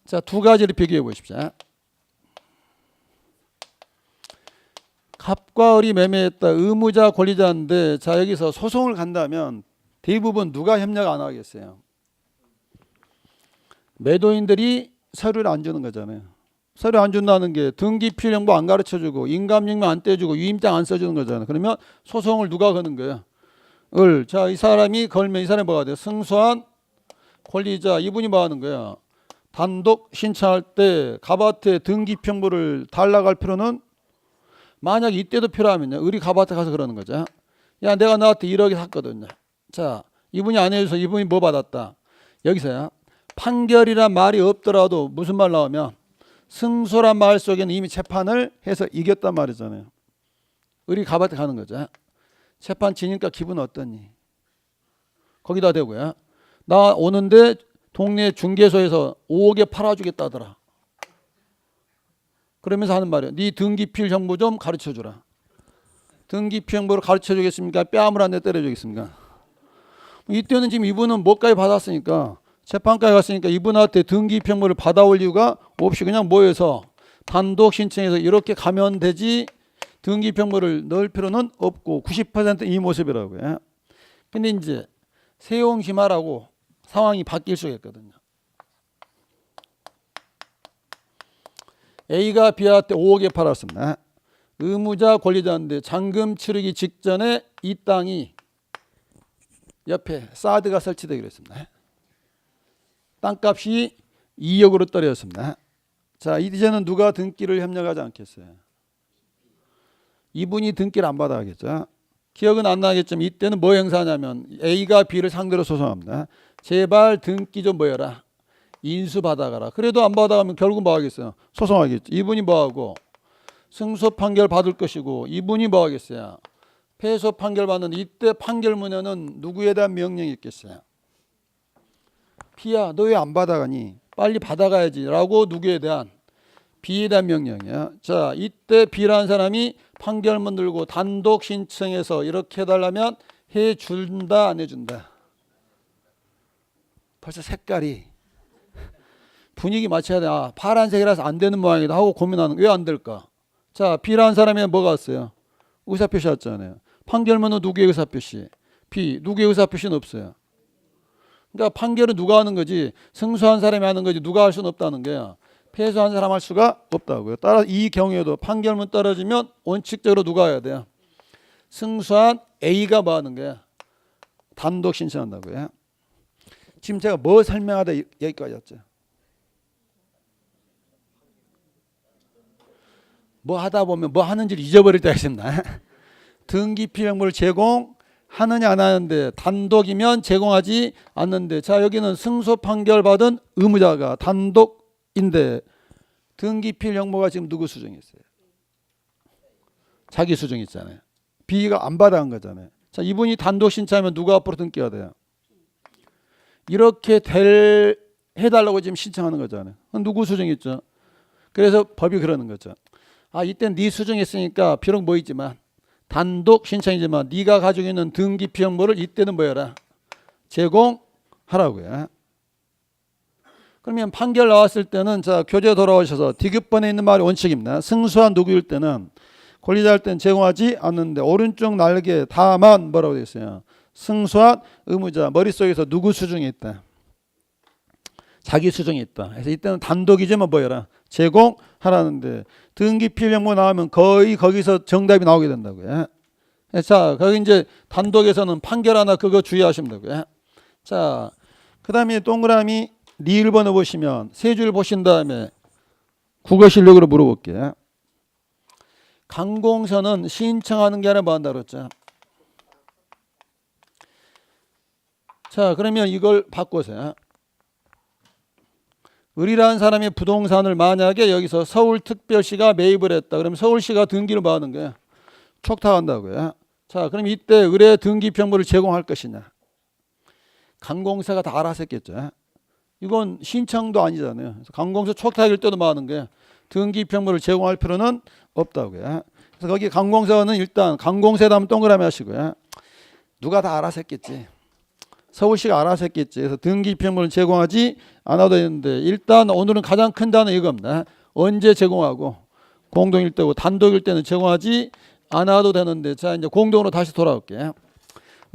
S1: 자, 두 가지를 비교해 보십시오. 갑과 을이 매매했다. 의무자 권리자인데 자 여기서 소송을 간다면 대부분 누가 협력 안 하겠어요? 매도인들이 서류를 안 주는 거잖아요. 서류 안 준다는 게 등기필 정보 안 가르쳐주고 인감증명 안 떼주고 유임장 안 써주는 거잖아요. 그러면 소송을 누가 거는 거예요? 을. 자, 이 사람이 걸면 이 사람이 뭐가 돼요? 승소한 권리자. 이분이 뭐 하는 거야? 단독 신청할 때 갑아트에 등기평부를 달라고 할 필요는 만약 이때도 필요하면요. 을이 갑아트 가서 그러는 거죠. 야, 내가 너한테 1억에 샀거든요. 자, 이분이 안 해줘서 이분이 뭐 받았다? 여기서야 판결이란 말이 없더라도 무슨 말 나오면 승소란 말 속에는 이미 재판을 해서 이겼단 말이잖아요. 을이 갑아트 가는 거죠. 재판 지니까 기분 어떠니? 거기다 대고요. 나 오는데 동네 중개소에서 5억에 팔아주겠다더라. 그러면서 하는 말이에요. 네 등기필 정보 좀 가르쳐주라. 등기필 정보를 가르쳐주겠습니까? 뺨을 한 대 때려주겠습니까? 이때는 지금 이분은 뭐까지 받았으니까 재판까지 갔으니까 이분한테 등기필 정보를 받아올 이유가 없이 그냥 모여서 단독 신청해서 이렇게 가면 되지 등기필 정보를 넣을 필요는 없고 90% 이 모습이라고요. 근데 이제 세용심하라고 상황이 바뀔 수가 있거든요. A가 B한테 5억에 팔았습니다. 의무자 권리자인데 잔금 치르기 직전에 이 땅이 옆에 사드가 설치되기로 했습니다. 땅값이 2억으로 떨어졌습니다. 자, 이제는 누가 등기를 협력하지 않겠어요? 이분이 등기를 안 받아야겠죠. 기억은 안 나겠지만 이때는 뭐 행사하냐면 A가 B를 상대로 소송합니다. 제발 등기 좀 뭐여라. 인수 받아가라. 그래도 안 받아가면 결국 뭐 하겠어요? 소송하겠죠. 이분이 뭐 하고 승소 판결 받을 것이고 이분이 뭐 하겠어요? 패소 판결 받는데 이때 판결문에는 누구에 대한 명령이 있겠어요? B야, 너 왜 안 받아가니? 빨리 받아가야지 라고 누구에 대한? B에 대한 명령이야. 자, 이때 B라는 사람이 판결문 들고 단독 신청해서 이렇게 해달라면 해준다 안 해준다? 벌써 색깔이 분위기 맞춰야 돼. 아, 파란색이라서 안 되는 모양이다 하고 고민하는. 왜 안 될까? 자, B라는 사람이 뭐가 왔어요? 의사표시 왔잖아요. 판결문은 누구의 의사표시? B. 누구의 의사표시는 없어요. 그러니까 판결은 누가 하는 거지? 승소한 사람이 하는 거지 누가 할 수는 없다는 거야. 패소한 사람 할 수가 없다고요. 따라서 이 경우에도 판결문 떨어지면 원칙적으로 누가 해야 돼요? 승소한 A가 뭐 하는 거야? 단독 신청한다고요. 지금 제가 뭐 설명하다 여기까지 왔죠? 뭐 하다 보면 뭐 하는지를 잊어버릴 때가 있습니다. 등기필명물을 제공하느냐 안 하는데 단독이면 제공하지 않는데 자 여기는 승소 판결 받은 의무자가 단독인데 등기필명모가 지금 누구 수정이 있어요? 자기 수정이 있잖아요. B가 안 받아간 거잖아요. 자 이분이 단독 신청하면 누가 앞으로 등기가 돼요? 이렇게 해달라고 지금 신청하는 거잖아요. 누구 수정이 있죠? 그래서 법이 그러는 거죠. 아 이때 네 수정했으니까 비록 뭐 있지만 단독 신청이지만 네가 가지고 있는 등기필명모를 이때는 뭐해라? 제공하라고요. 그러면 판결 나왔을 때는 자 교재 돌아오셔서 디귿번에 있는 말이 원칙입니다. 승소한 누구일 때는 권리자 할 때는 제공하지 않는데 오른쪽 날개 다만 뭐라고 되어 있어요? 승소한 의무자 머릿속에서 누구 수중에 있다? 자기 수중에 있다. 그래서 이때는 단독이지만 뭐해라? 제공하라는데 등기필명모 나오면 거의 거기서 정답이 나오게 된다고요. 자, 거기 이제 단독에서는 판결 하나 그거 주의하시면 되고요. 자, 그 다음에 동그라미 리 1번을 보시면 세 줄 보신 다음에 국어 실력으로 물어볼게요. 강공서는 신청하는 게 아니라 뭐 한다 그랬죠? 자, 그러면 이걸 바꿔서 을이라는 사람이 부동산을 만약에 여기서 서울특별시가 매입을 했다. 그러면 서울시가 등기를 뭐 하는 거야? 촉탁한다고요. 자, 그럼 이때 을의 등기평물을 제공할 것이냐? 강공사가 다 알아서 했겠죠. 이건 신청도 아니잖아요. 그래서 강공사 촉탁일 때도 뭐 하는 거야? 등기평물을 제공할 필요는 없다고요. 그래서 거기 강공사는 일단 강공사에다 한번 동그라미 하시고요. 누가 다 알아서 했겠지. 서울시가 알아서 했겠지. 그래서 등기평물을 제공하지 않아도 되는데 일단 오늘은 가장 큰 단어 이겁니다. 언제 제공하고 공동일 때고 단독일 때는 제공하지 않아도 되는데 자 이제 공동으로 다시 돌아올게요.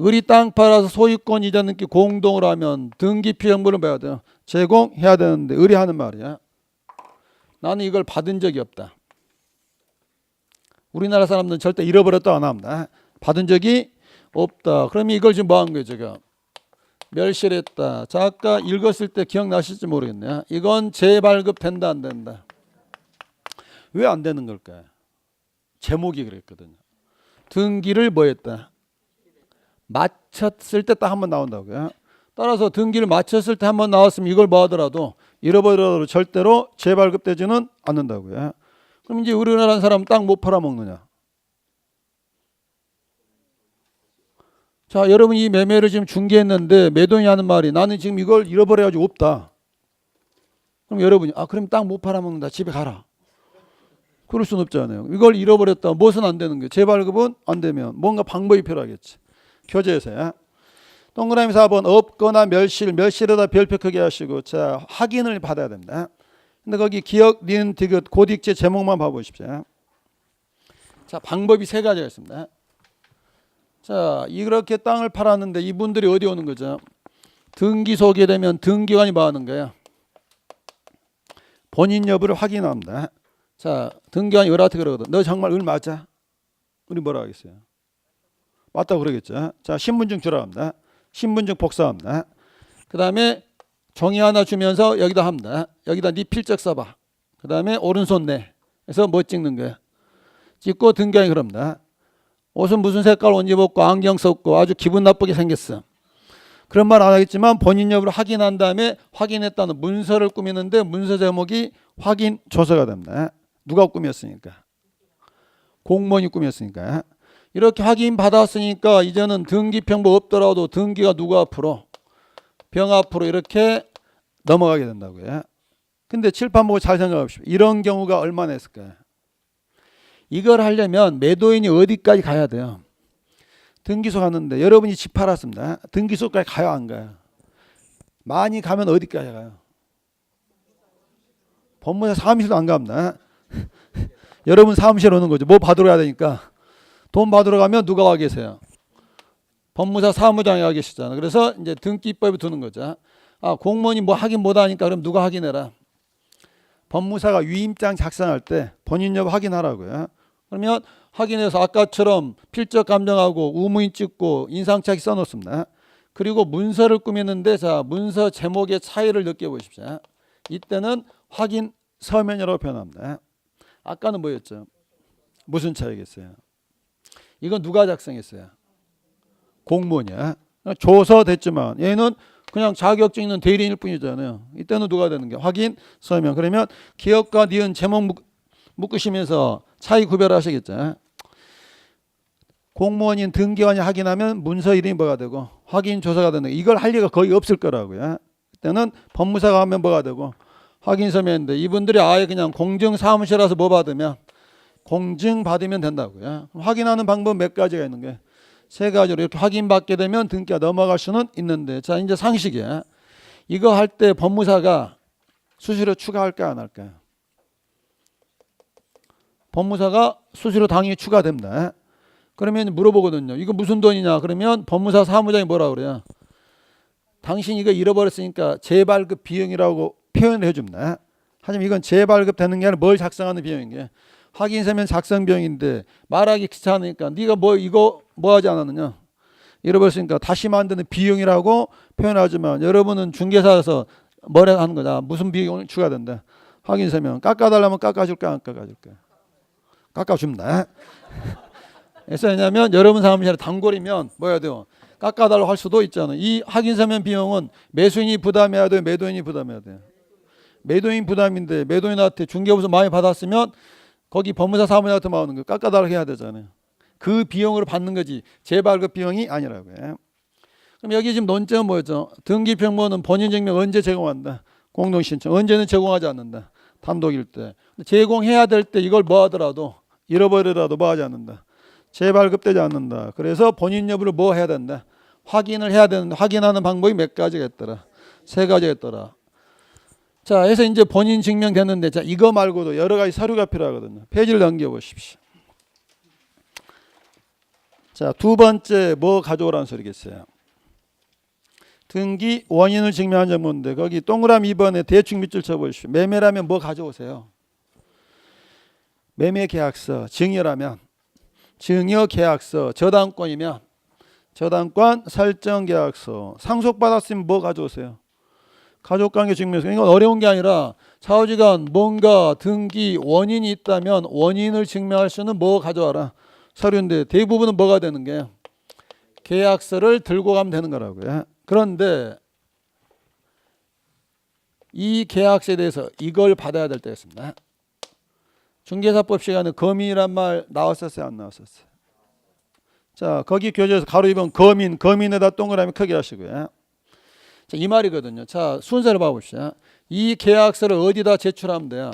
S1: 을이 땅 팔아서 소유권 이전 등기 공동으로 하면 등기필명물을 뭐야 돼요? 제공해야 되는데 을이 하는 말이야. 나는 이걸 받은 적이 없다. 우리나라 사람들은 절대 잃어버렸다 안 합니다. 받은 적이 없다. 그러면 이걸 지금 뭐 한 거예요 지금? 멸실했다. 자 아까 읽었을 때 기억나실지 모르겠네요. 이건 재발급 된다 안 된다? 왜 안 되는 걸까요? 제목이 그랬거든요. 등기를 뭐 했다? 마쳤을 때 딱 한 번 나온다고요. 따라서 등기를 마쳤을 때 한 번 나왔으면 이걸 뭐 하더라도 잃어버려도 절대로 재발급되지는 않는다고요. 그럼 이제 우리나라 사람 땅 못 팔아먹느냐? 자, 여러분 이 매매를 지금 중개했는데 매도인이 하는 말이 나는 지금 이걸 잃어버려가지고 없다. 그럼 여러분이 그럼 땅 못 팔아먹는다. 집에 가라. 그럴 수는 없잖아요. 이걸 잃어버렸다. 무엇은 안 되는 거예요? 재발급은 안 되면 뭔가 방법이 필요하겠지. 교재에서요. 동그라미 4번 없거나 멸실에다 별표 크게 하시고 자 확인을 받아야 됩니다. 근데 거기 기억, 니은, 디귿, 고딕제 제목만 봐보십시오. 자 방법이 세 가지가 있습니다. 자 이렇게 땅을 팔았는데 이분들이 어디 오는 거죠? 등기 소개되면 등기관이 뭐 하는 거야? 본인 여부를 확인합니다. 자 등기관이 을한테 그러거든. 너 정말 을 맞아? 우리 뭐라 하겠어요? 맞다고 그러겠죠. 자 신분증 주라 합니다. 신분증 복사합니다. 그 다음에 종이 하나 주면서 여기다 합니다. 여기다 네 필적 써봐. 그 다음에 오른손 내. 그래서 뭐 찍는 거야? 찍고 등기관이 그럽니다. 옷은 무슨 색깔 옷 입었고 안경 썼고 아주 기분 나쁘게 생겼어. 그런 말 안 하겠지만 본인 여부를 확인한 다음에 확인했다는 문서를 꾸미는데 문서 제목이 확인 조서가 됩니다. 누가 꾸몄으니까? 공무원이 꾸몄으니까. 이렇게 확인 받았으니까 이제는 등기평범 없더라도 등기가 누구 앞으로? 병 앞으로 이렇게 넘어가게 된다고요. 근데 칠판 보고 잘 생각해 보십시오. 이런 경우가 얼마나 있을까요? 이걸 하려면 매도인이 어디까지 가야 돼요? 등기소 갔는데 여러분이 집 팔았습니다. 등기소까지 가요, 안 가요? 많이 가면 어디까지 가요? 법무사 사무실도 안 갑니다. 여러분 사무실 오는 거죠. 뭐 받으러 가야 되니까. 돈 받으러 가면 누가 와 계세요? 법무사 사무장이 와 계시잖아요. 그래서 이제 등기법에 두는 거죠. 아, 공무원이 뭐 확인 못 하니까 그럼 누가 확인해라? 법무사가 위임장 작성할 때 본인 여부 확인하라고요. 그러면 확인해서 아까처럼 필적 감정하고 우무인 찍고 인상착의 써놓습니다. 그리고 문서를 꾸몄는데 자, 문서 제목의 차이를 느껴보십시오. 이때는 확인 서면이라고 표현합니다. 아까는 뭐였죠? 무슨 차이겠어요? 이건 누가 작성했어요? 공무원이야. 조서 됐지만 얘는 그냥 자격증 있는 대리인일 뿐이잖아요. 이때는 누가 되는 게 확인 서면. 그러면 기업과 니은 제목 묶으시면서 차이 구별하시겠죠. 공무원인 등기관이 확인하면 문서 이름이 뭐가 되고 확인 조서가 되는 거. 이걸 할 리가 거의 없을 거라고요. 그때는 법무사가 하면 뭐가 되고 확인 서면인데 이분들이 아예 그냥 공증사무실에서 뭐 받으면 공증 받으면 된다고요. 확인하는 방법 몇 가지가 있는 게 세 가지로 이렇게 확인받게 되면 등기가 넘어갈 수는 있는데 자 이제 상식이야. 이거 할 때 법무사가 수수료 추가할까 안 할까요? 법무사가 수수료 당연히 추가됩니다. 그러면 물어보거든요. 이거 무슨 돈이냐? 그러면 법무사 사무장이 뭐라 그래요? 당신 이거 잃어버렸으니까 재발급 비용이라고 표현을 해줍니다. 하지만 이건 재발급 되는 게 아니라 뭘 작성하는 비용인 게 확인서면 작성 비용인데 말하기 귀찮으니까 네가 뭐 이거 뭐 하지 않았느냐? 잃어버렸으니까 다시 만드는 비용이라고 표현하지만 여러분은 중개사에서 뭐라 하는 거냐? 무슨 비용이 추가된다? 확인서면 깎아달라면 깎아줄까 안 깎아줄까? 깎아줍니다. 그래서 왜냐하면 여러분 사무실에 단골이면 뭐 해야 돼요? 깎아달라고 할 수도 있잖아요. 이 확인서면 비용은 매수인이 부담해야 돼요? 매도인이 부담해야 돼요? 매도인 부담인데 매도인한테 중개보수 많이 받았으면 거기 법무사 사무장한테 나오는 거 깎아달라고 해야 되잖아요. 그 비용으로 받는 거지 재발급 비용이 아니라고요. 그럼 여기 지금 논점은 뭐였죠? 등기평본은 본인증명 언제 제공한다? 공동신청 언제는 제공하지 않는다. 단독일 때 제공해야 될 때 이걸 뭐 하더라도 잃어버리더라도 뭐 하지 않는다. 재발급되지 않는다. 그래서 본인 여부를 뭐 해야 된다. 확인을 해야 되는데 확인하는 방법이 몇 가지가 있더라. 세 가지가 있더라. 자, 해서 이제 본인 증명 됐는데 자, 이거 말고도 여러 가지 서류가 필요하거든요. 페이지를 넘겨 보십시오. 자, 두 번째 뭐 가져오라는 소리겠어요. 등기 원인을 증명한 정보인데 거기 동그라미 2번에 대충 밑줄 쳐보십시오. 매매라면 뭐 가져오세요. 매매계약서, 증여라면 증여계약서, 저당권이면 저당권 설정계약서, 상속받았으면 뭐 가져오세요. 가족관계 증명서. 이건 어려운 게 아니라 사후지간 뭔가 등기 원인이 있다면 원인을 증명할 수는 뭐 가져와라. 서류인데 대부분은 뭐가 되는 게요. 계약서를 들고 가면 되는 거라고요. 그런데 이 계약서에 대해서 이걸 받아야 될 때가 있습니다. 중개사법 시간에 거민이란 말 나왔었어요? 안 나왔었어요? 자, 거기 교재에서 가로 2번 거민에다 동그라미 크게 하시고요. 자, 이 말이거든요. 자, 순서를 봐봅시다. 이 계약서를 어디다 제출하면 돼요?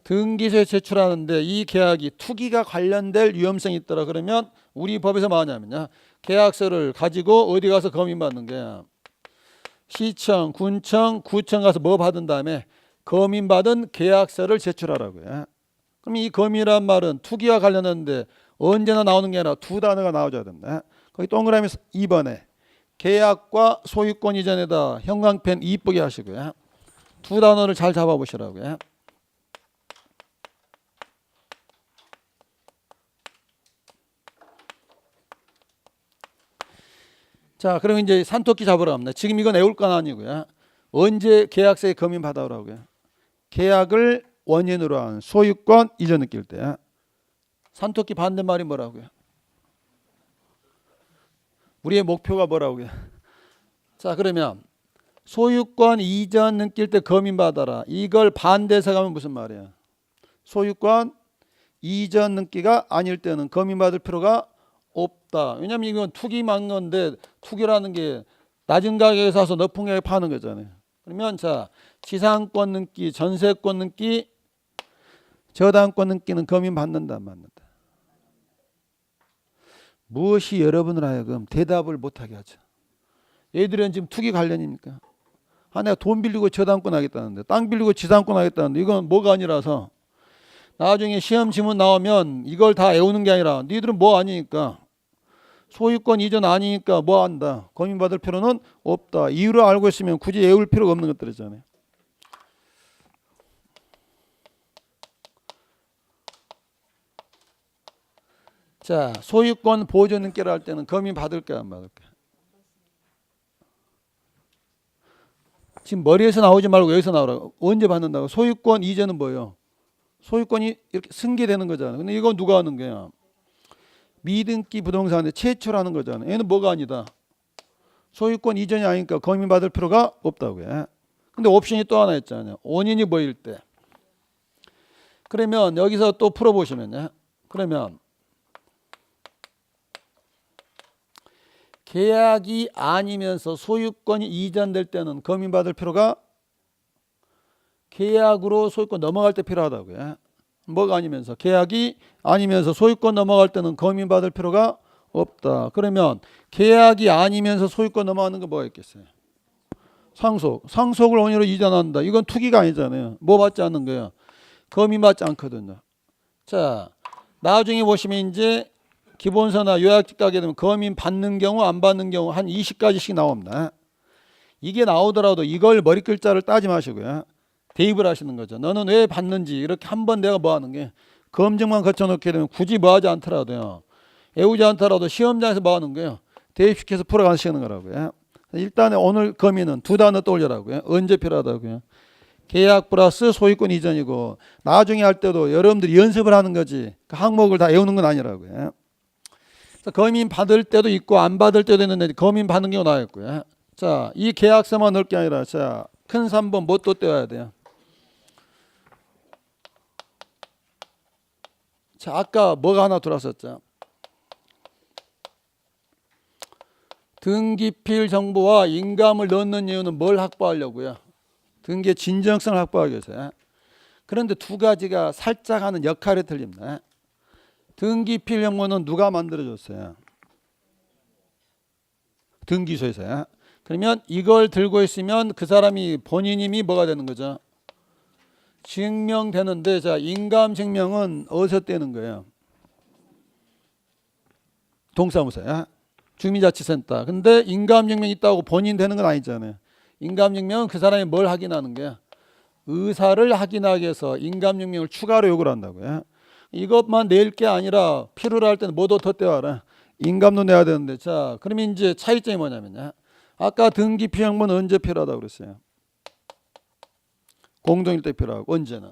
S1: 등기소에 제출하는데 이 계약이 투기가 관련될 위험성이 있더라. 그러면 우리 법에서 뭐 하냐면요. 계약서를 가지고 어디 가서 검인받는 거야. 시청, 군청, 구청 가서 뭐 받은 다음에 검인받은 계약서를 제출하라고요. 그럼 이 검이란 말은 투기와 관련했는데 언제나 나오는 게 아니라 두 단어가 나와줘야 된다. 거기 동그라미 2번에 계약과 소유권 이전에다 형광펜 이쁘게 하시고요. 두 단어를 잘 잡아보시라고요. 자, 그럼 이제 산토끼 잡으러 갑니다. 지금 이건 애울 건 아니고요. 언제 계약서에 검인 받아오라고요? 계약을 원인으로 한 소유권 이전 느낄 때. 산토끼 반대말이 뭐라고요? 우리의 목표가 뭐라고요? 자, 그러면 소유권 이전 느낄 때 검인 받아라. 이걸 반대해서 가면 무슨 말이야? 소유권 이전 등기가 아닐 때는 검인 받을 필요가 없다. 왜냐면 이건 투기만 건데 투기라는 게 낮은 가격에 사서 높은 가격에 파는 거잖아요. 그러면 자, 지상권 등기, 전세권 등기, 저당권 등기는 검인 받는다 안 받는다. 무엇이 여러분을 하여금 대답을 못하게 하죠. 얘들은 지금 투기 관련입니까? 내가 돈 빌리고 저당권 하겠다는데, 땅 빌리고 지상권 하겠다는데, 이건 뭐가 아니라서 나중에 시험 지문 나오면 이걸 다 외우는 게 아니라 니들은 뭐 아니니까, 소유권 이전 아니니까 뭐 한다. 검인받을 필요는 없다. 이유를 알고 있으면 굳이 외울 필요가 없는 것들이잖아요. 자, 소유권 보존 등기를 할 때는 검인 받을까 안 받을까? 지금 머리에서 나오지 말고 여기서 나오라고. 언제 받는다고? 소유권 이전은 뭐예요? 소유권이 이렇게 승계되는 거잖아요. 근데 이건 누가 하는 거야? 미등기 부동산에 최초로 하는 거잖아요. 얘는 뭐가 아니다. 소유권 이전이 아니니까 검인 받을 필요가 없다고요. 근데 옵션이 또 하나 있잖아요. 원인이 뭐일 때. 그러면 여기서 또 풀어보시면요. 그러면 계약이 아니면서 소유권이 이전될 때는 검인 받을 필요가 계약으로 소유권 넘어갈 때 필요하다고요. 뭐가 아니면서 계약이 아니면서 소유권 넘어갈 때는 검인 받을 필요가 없다. 그러면 계약이 아니면서 소유권 넘어가는 거 뭐가 있겠어요? 상속을 원인으로 이전한다. 이건 투기가 아니잖아요. 뭐 받지 않는 거예요? 검인 받지 않거든요. 자, 나중에 보시면 이제 기본서나 요약집 가게 되면 검인 받는 경우 안 받는 경우 한 20가지씩 나옵니다. 이게 나오더라도 이걸 머리 글자를 따지 마시고요. 대입을 하시는 거죠. 너는 왜 받는지 이렇게 한번 내가 뭐 하는 게 검증만 거쳐놓게 되면 굳이 뭐 하지 않더라도요. 외우지 않더라도 시험장에서 뭐 하는 거예요. 대입시켜서 풀어가시는 거라고요. 일단은 오늘 검인은 두 단어 떠올려라고요. 언제 필요하다고요. 계약 플러스 소유권 이전이고 나중에 할 때도 여러분들이 연습을 하는 거지 그 항목을 다 외우는 건 아니라고요. 검인 받을 때도 있고 안 받을 때도 있는데 검인 받는 경우 나왔고요. 자, 이 계약서만 넣을 게 아니라 자, 큰 3번 뭐 또 떼어야 돼요. 자, 아까 뭐가 하나 들어왔었죠. 등기필 정보와 인감을 넣는 이유는 뭘 확보하려고요? 등기의 진정성을 확보하기 위해서요. 그런데 두 가지가 살짝 하는 역할이 틀립니다. 등기필 정보는 누가 만들어줬어요? 등기소에서요. 그러면 이걸 들고 있으면 그 사람이 본인임이 뭐가 되는 거죠? 증명되는데 자, 인감 증명은 어디서 떼는 거예요? 동사무소야. 주민자치센터. 근데 인감 증명이 있다고 본인 되는 건 아니잖아요. 인감 증명은 그 사람이 뭘 확인하는 거야? 의사를 확인하기 위해서 인감 증명을 추가로 요구를 한다고요. 이것만 낼 게 아니라 필요로 할 때는 뭐도 더 떼와라. 인감도 내야 되는데 자, 그러면 이제 차이점이 뭐냐면요. 아까 등기 필요한건 언제 필요하다고 그랬어요? 공동일 때 필요하고 언제는?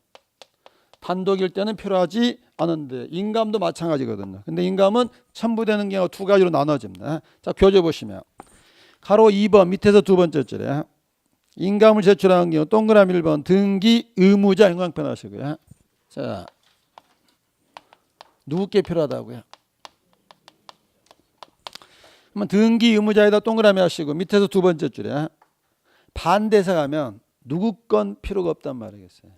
S1: 단독일 때는 필요하지 않은데 인감도 마찬가지거든요. 근데 인감은 첨부되는 경우가 두 가지로 나눠집니다. 자, 교재 보시면 가로 2번 밑에서 두 번째 줄에 인감을 제출하는 경우 동그라미 1번 등기 의무자 형광펜 하시고요. 자, 누구께 필요하다고요? 그러면 등기 의무자에다 동그라미 하시고 밑에서 두 번째 줄에 반대서 가면 누구 건 필요가 없단 말이겠어요.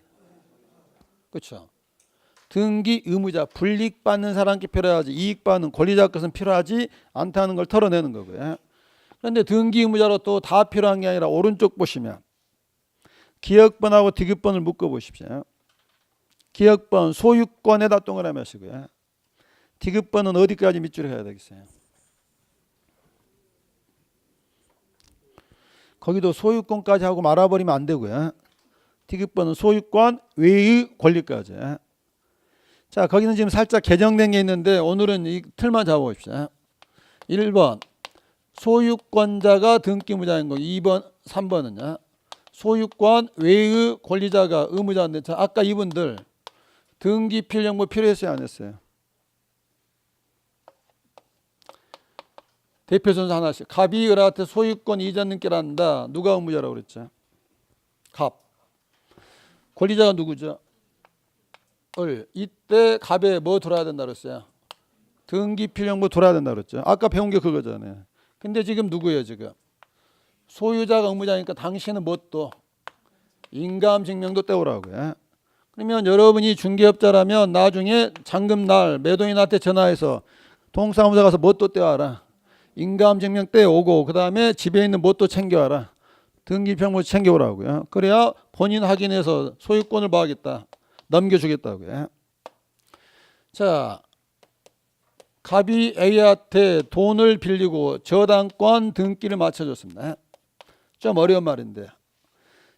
S1: 그렇죠? 등기 의무자 불이익받는 사람께 필요하지 이익받는 권리자 것은 필요하지 않다는 걸 털어내는 거고요. 그런데 등기 의무자로 또 다 필요한 게 아니라 오른쪽 보시면 기억번하고 디귿번을 묶어 보십시오. 기억번 소유권에다 동그라미 하시고요. 디귿번은 어디까지 밑줄에 가야 되겠어요? 거기도 소유권까지 하고 말아버리면 안 되고요. 디귿번은 소유권 외의 권리까지. 자, 거기는 지금 살짝 개정된 게 있는데 오늘은 이 틀만 잡아봅시다. 1번 소유권자가 등기무자인 거. 2번, 3번은요. 소유권 외의 권리자가 의무자인데 자, 아까 이분들 등기필 정보 필요했어요 안 했어요? 대표 선수 하나씩. 갑이 을한테 소유권 이전 등기를 한다. 누가 의무자라고 그랬죠? 갑. 권리자가 누구죠? 을. 이때 갑에 뭐 들어야 된다 그랬어요? 등기필 정보 돌아야 된다 그랬죠. 아까 배운 게 그거잖아요. 근데 지금 누구예요 지금? 소유자가 의무자니까 당신은 뭣도 인감증명도 떼오라고요. 그러면 여러분이 중개업자라면 나중에 잔금날 매도인한테 전화해서 동사무소 가서 뭣도 떼와라. 인감증명 떼오고 그 다음에 집에 있는 뭣도 챙겨와라. 등기평모 챙겨오라고요. 그래야 본인 확인해서 소유권을 봐야겠다. 넘겨주겠다고요. 자, 갑이 A한테 돈을 빌리고 저당권 등기를 맞춰줬습니다. 좀 어려운 말인데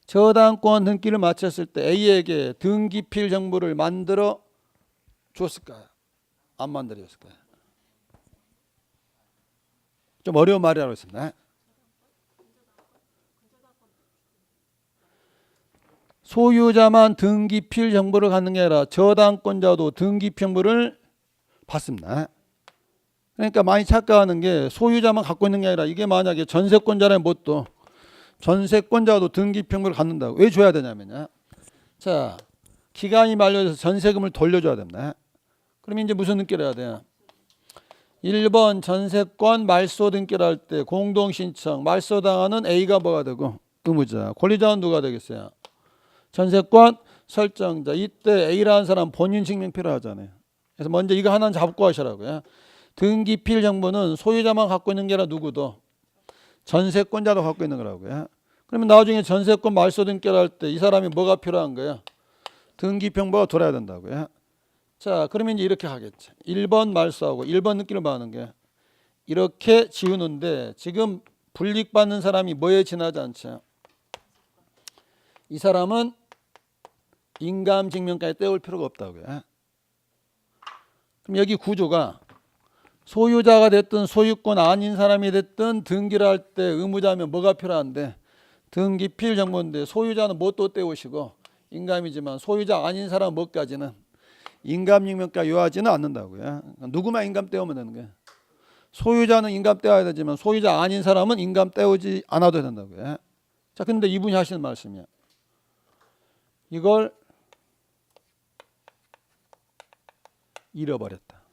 S1: 저당권 등기를 마쳤을 때 A에게 등기필 정보를 만들어 줬을까요? 안 만들어 줬을까요? 좀 어려운 말이라고 했습니다. 소유자만 등기필 정보를 갖는 게 아니라 저당권자도 등기필 정보를 받습니다. 그러니까 많이 착각하는 게 소유자만 갖고 있는 게 아니라 이게 만약에 전세권자라면 뭣도 전세권자도 등기평물을 갖는다고. 왜 줘야 되냐면요. 자, 기간이 만료돼서 전세금을 돌려줘야 됩니다. 그러면 이제 무슨 등기를 해야 돼요? 1번 전세권 말소 등기를 할 때 공동신청 말소당하는 A가 뭐가 되고 의무자. 권리자는 누가 되겠어요? 전세권 설정자. 이때 A라는 사람 본인 증명 필요하잖아요. 그래서 먼저 이거 하나는 잡고 하시라고요. 등기필 정보는 소유자만 갖고 있는 게 아니라 누구도 전세권자도 갖고 있는 거라고요. 그러면 나중에 전세권 말소 등기를 할 때 이 사람이 뭐가 필요한 거예요? 등기평보가 돌아야 된다고요. 자, 그러면 이제 이렇게 하겠죠. 1번 말소하고 1번 등기를 받는 게 이렇게 지우는데 지금 불이익받는 사람이 뭐에 지나지 않죠? 이 사람은 인감증명까지 떼올 필요가 없다고요. 그럼 여기 구조가 소유자가 됐든 소유권 아닌 사람이 됐든 등기를 할 때 의무자면 뭐가 필요한데 등기필 정보인데 소유자는 뭣도 떼오시고 인감이지만 소유자 아닌 사람 뭐까지는 인감증명까지 요하지는 않는다고요. 누구만 인감 떼오면 되는 거예요. 소유자는 인감 떼어야 되지만 소유자 아닌 사람은 인감 떼오지 않아도 된다고요. 자, 근데 이분이 하시는 말씀이야. 이걸 잃어버렸다.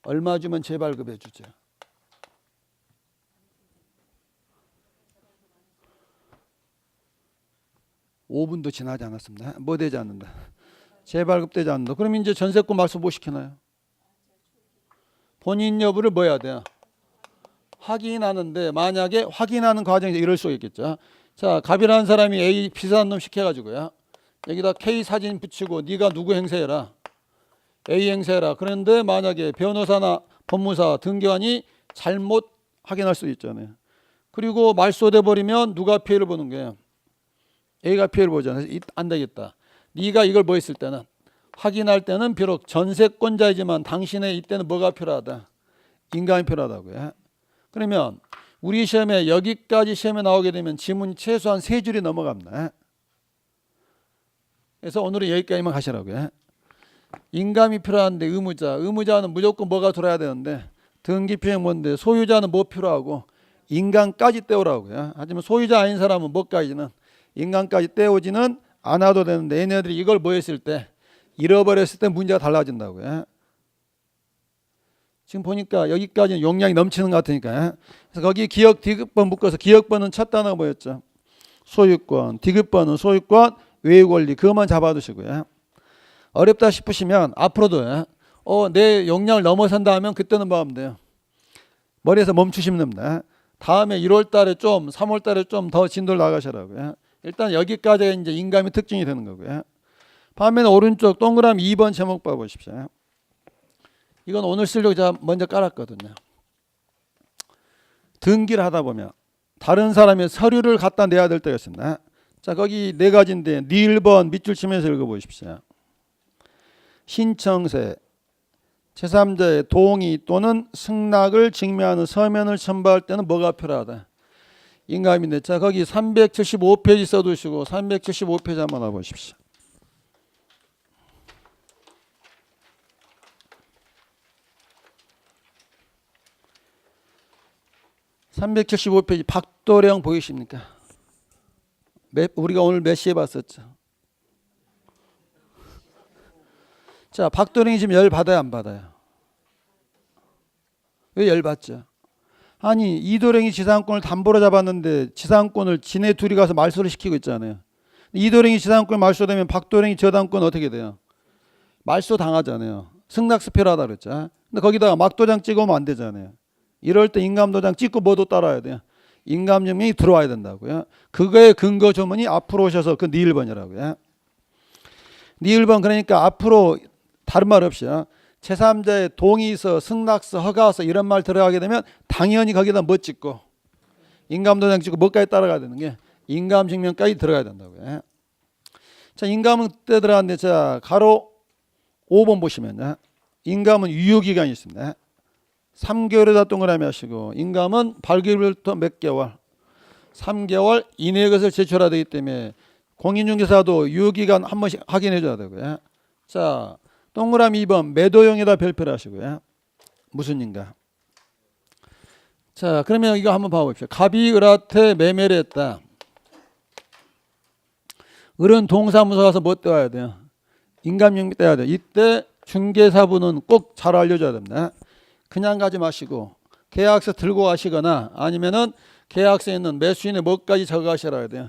S1: 얼마 주면 재발급해 주죠? 5분도 지나지 않았습니다. 뭐 되지 않는다. 재발급되지 않는다. 그럼 이제 전세권 말소 뭐 시키나요? 본인 여부를 뭐 해야 돼요? 확인하는데 만약에 확인하는 과정에서 이럴 수 있겠죠. 자, 갑이라는 사람이 A 비싼 놈 시켜가지고요. 여기다 K 사진 붙이고 네가 누구 행세해라. A 행세해라. 그런데 만약에 변호사나 법무사 등기관이 잘못 확인할 수 있잖아요. 그리고 말소돼 버리면 누가 피해를 보는 거예요? A가 피해를 보잖아요. 안 되겠다. 네가 이걸 뭐 했을 때는 확인할 때는 비록 전세권자이지만 당신의 이때는 뭐가 필요하다? 인감이 필요하다고요. 그러면 우리 시험에 여기까지 시험에 나오게 되면 지문이 최소한 3줄이 넘어갑니다. 그래서 오늘은 여기까지만 가시라고요. 인감이 필요한데 의무자는 무조건 뭐가 돌아야 되는데 등기표행 뭔데 소유자는 뭐 필요하고 인감까지 떼오라고요. 하지만 소유자 아닌 사람은 뭐까지는 인감까지 떼오지는 않아도 되는데 얘네들이 이걸 뭐 했을 때 잃어버렸을 때 문제가 달라진다고요. 지금 보니까 여기까지는 용량이 넘치는 것 같으니까. 그래서 거기 기억 디귿번 묶어서 기억번은 첫 단어가 뭐였죠? 소유권. 디귿번은 소유권 외유 권리. 그것만 잡아두시고요. 어렵다 싶으시면 앞으로도 내 용량을 넘어선다 하면 그때는 뭐 하면 돼요? 머리에서 멈추시면 됩니다. 다음에 1월 달에 좀 3월 달에 좀 더 진도를 나가시라고요. 일단 여기까지가 이제 인감의 특징이 되는 거고요. 반면에 오른쪽 동그라미 2번 제목 봐 보십시오. 이건 오늘 쓰려고 제가 먼저 깔았거든요. 등기를 하다 보면 다른 사람의 서류를 갖다 내야 될 때가 있습니다. 자, 거기 4가지인데 네 1번 밑줄 치면서 읽어보십시오. 신청세, 제3자의 동의 또는 승낙을 증명하는 서면을 첨부할 때는 뭐가 필요하다? 인감인데, 자, 거기 375페이지 써두시고 375페이지 한번 와보십시오. 375페이지 박도령 보이십니까? 우리가 오늘 몇 시에 봤었죠? 자, 박도령이 지금 열 받아요, 안 받아요? 왜 열 받죠? 아니, 이도령이 지상권을 담보로 잡았는데 지상권을 지네 둘이 가서 말소를 시키고 있잖아요. 이도령이 지상권을 말소되면 박도령이 저당권 어떻게 돼요? 말소 당하잖아요. 승낙서 필요하다 그랬죠. 근데 거기다가 막도장 찍으면 안 되잖아요. 이럴 때 인감도장 찍고 뭐도 따라야 돼요. 인감증명이 들어와야 된다고요. 그거의 근거 조문이 앞으로 오셔서 그 네 1번이라고요. 네 1번 그러니까 앞으로 다른 말 없이 제3자의 동의서, 승낙서, 허가서 이런 말 들어가게 되면 당연히 거기다 뭐 찍고 인감도장 찍고 뭐까지 따라가야 되는 게 인감증명까지 들어가야 된다고요. 자, 인감은 때 들어갔는데 자 가로 5번 보시면요. 인감은 유효기간이 있습니다. 3개월에다 동그라미 하시고 인감은 발급일부터 몇 개월 3개월 이내에 것을 제출해야 되기 때문에 공인중개사도 유효기간 한 번씩 확인해 줘야 되고요. 자 동그라미 2번 매도용에다 별표를 하시고요. 무슨 인감? 자 그러면 이거 한번 봐봅시다. 갑이 을한테 매매를 했다. 을은 동사무소 가서 뭐 떼와야 돼요? 인감증명 떼야 돼요. 이때 중개사분은 꼭 잘 알려줘야 됩니다. 그냥 가지 마시고 계약서 들고 가시거나 아니면은 계약서에 있는 매수인의 뭐까지 적어가셔야 돼요.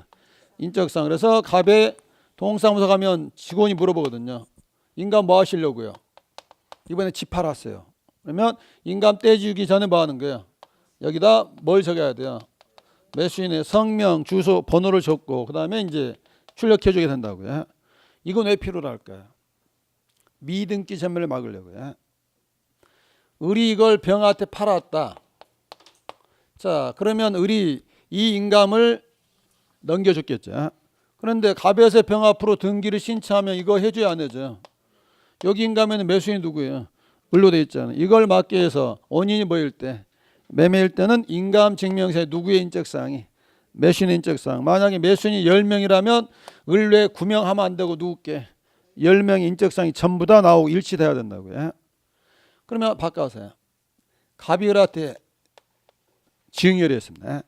S1: 인적사항. 그래서 갑에 동사무소 가면 직원이 물어보거든요. 인감 뭐 하시려고요? 이번에 집 팔았어요. 그러면 인감 떼주기 전에 뭐 하는 거예요? 여기다 뭘 적어야 돼요? 매수인의 성명, 주소, 번호를 적고 그 다음에 이제 출력해 주게 된다고요. 이건 왜 필요로 할까요? 미등기 전매를 막으려고요. 을이 이걸 병한테 팔았다. 자, 그러면 을이 이 인감을 넘겨줬겠죠. 그런데 갑에서 병 앞으로 등기를 신청하면 이거 해줘야 안 해줘요? 여기 인감에는 매수인이 누구예요? 을로 돼 있잖아요. 이걸 막기 위해서 원인이 뭐일 때? 매매일 때는 인감증명서에 누구의 인적사항이? 매수인의 인적사항. 만약에 매수인이 10명이라면 을 외에 9명 하면 안 되고 누구께? 10명의 인적사항이 전부 다 나오고 일치돼야 된다고요. 그러면 바꿔서요. 갑이 을한테 증여를 했습니다.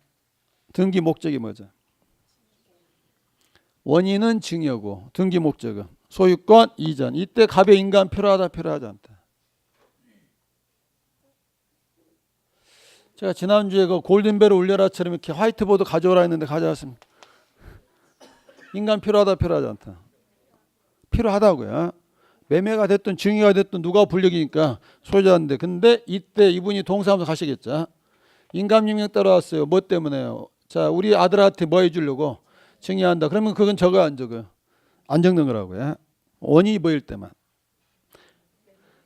S1: 등기 목적이 뭐죠? 원인은 증여고 등기 목적은 소유권 이전. 이때 갑의 인감 필요하다 필요하지 않다. 제가 지난주에 그 골든벨을 울려라처럼 이렇게 화이트보드 가져오라 했는데 가져왔습니다. 인감 필요하다 필요하지 않다. 필요하다고요. 매매가 됐든 증여가 됐든 누가 불력이니까 소유자인데 근데 이때 이분이 동사무소 가시겠죠. 인감증명 따라왔어요. 뭐 때문에요? 자 우리 아들한테 뭐 해주려고 증여한다. 그러면 그건 적어요 안 적어요? 안 적는 거라고요. 원인이 보일 때만.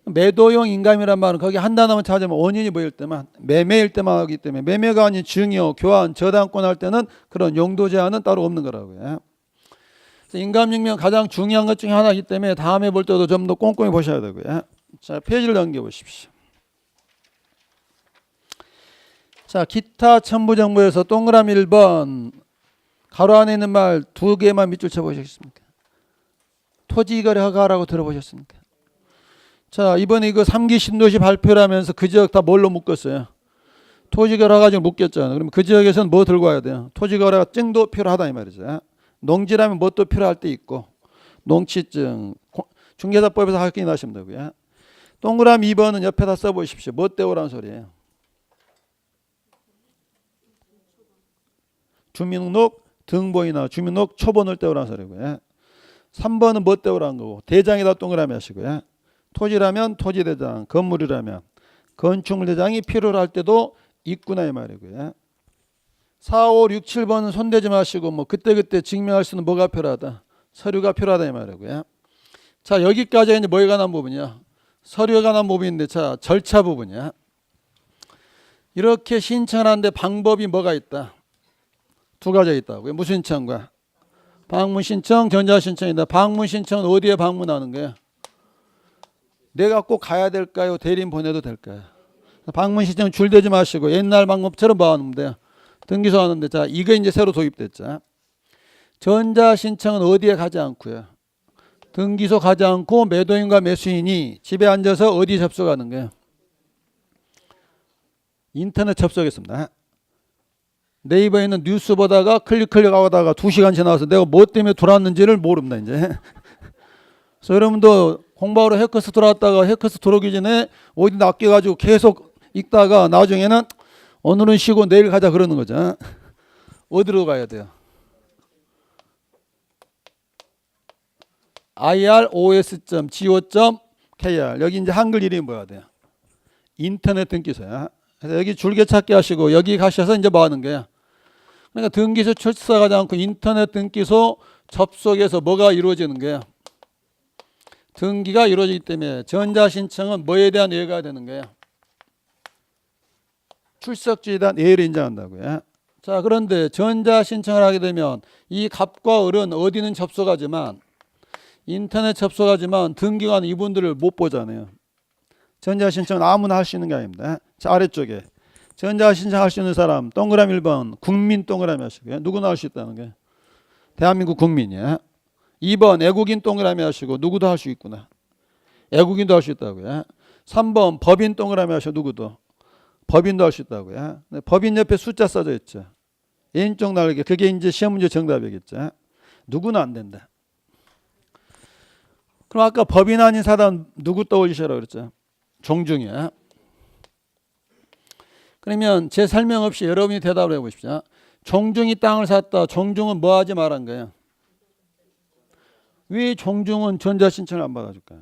S1: 매도용 인감이란 말은 거기 한 단어만 찾으면 원인이 보일 때만 매매일 때만 하기 때문에 매매가 아닌 증여, 교환, 저당권 할 때는 그런 용도 제한은 따로 없는 거라고요. 인감증명 가장 중요한 것 중에 하나이기 때문에 다음에 볼 때도 좀 더 꼼꼼히 보셔야 되고요. 자 페이지를 넘겨보십시오. 자 기타 첨부정보에서 동그라미 1번 가로 안에 있는 말 2개만 밑줄 쳐보셨습니까? 토지거래 허가라고 들어보셨습니까? 자 이번에 이거 3기 신도시 발표를 하면서 그 지역 다 뭘로 묶었어요? 토지거래 허가 지금 묶였잖아요. 그럼 그 지역에서는 뭐 들고 와야 돼요? 토지거래가 증도 필요하다 이 말이죠. 농지라면 뭣도 필요할 때 있고 농취증 중개사법에서 확인하시면 되고요. 동그라미 2번은 옆에다 써보십시오. 뭐 떼오라는 소리예요? 주민등록 등본이나 주민등록 초본을 떼오라는 소리고요. 3번은 뭐 떼오라는 거고 대장에다 동그라미 하시고요. 토지라면 토지대장, 건물이라면 건축물대장이 필요로 할 때도 있구나 이 말이고요. 4, 5, 6, 7번은 손대지 마시고 뭐 그때그때 증명할 수 있는 뭐가 필요하다? 서류가 필요하다 이 말이고요. 자 여기까지가 이제 뭐에 관한 부분이야? 서류에 관한 부분인데 자 절차 부분이야. 이렇게 신청하는데 방법이 뭐가 있다? 2가지가 있다고요. 무슨 신청과? 방문 신청, 전자신청이다. 방문 신청은 어디에 방문하는 거야? 내가 꼭 가야 될까요? 대리인 보내도 될까요? 방문 신청 줄 대지 마시고 옛날 방법처럼 뭐 하는 돼요? 등기소 하는데 자 이거 이제 새로 도입됐죠. 전자신청은 어디에 가지 않고요. 등기소 가지 않고 매도인과 매수인이 집에 앉아서 어디 접속하는 거예요? 인터넷 접속했습니다. 네이버에 있는 뉴스 보다가 클릭하다가 2시간 지나서 내가 뭐 때문에 들어왔는지를 모릅니다 이제. 그래서 여러분도 공부하러 해커스 들어왔다가 해커스 들어오기 전에 어디 낚여가지고 계속 읽다가 나중에는 오늘은 쉬고 내일 가자 그러는 거죠. 어디로 가야 돼요? iros.go.kr 여기 이제 한글 이름이 뭐야 돼요? 인터넷 등기소야. 그래서 여기 줄기찾기 하시고 여기 가셔서 이제 뭐 하는 거야? 그러니까 등기소 출석하지 않고 인터넷 등기소 접속해서 뭐가 이루어지는 거야? 등기가 이루어지기 때문에 전자신청은 뭐에 대한 예외가 되는 거야? 출석지에 대한 예외를 인정한다고요. 자, 그런데 전자신청을 하게 되면 이 갑과 을은 어디는 접속하지만 인터넷 접속하지만 등기관 이분들을 못 보잖아요. 전자신청은 아무나 할 수 있는 게 아닙니다. 자, 아래쪽에 전자신청할 수 있는 사람 동그라미 1번 국민 동그라미 하시고요. 누구나 할 수 있다는 게 대한민국 국민이야. 2번 애국인 동그라미 하시고 누구도 할 수 있구나. 애국인도 할 수 있다고요. 3번 법인 동그라미 하시고 누구도 법인도 할 수 있다고요. 법인 옆에 숫자 써져 있죠. N쪽 날개 그게 이제 시험 문제 정답이겠죠. 누구나 안 된다. 그럼 아까 법인 아닌 사람 누구 떠올리셔라 그랬죠? 종중이야. 그러면 제 설명 없이 여러분이 대답을 해보십시오. 종중이 땅을 샀다. 종중은 뭐 하지 말한 거예요? 왜 종중은 전자신청을 안 받아줄까요?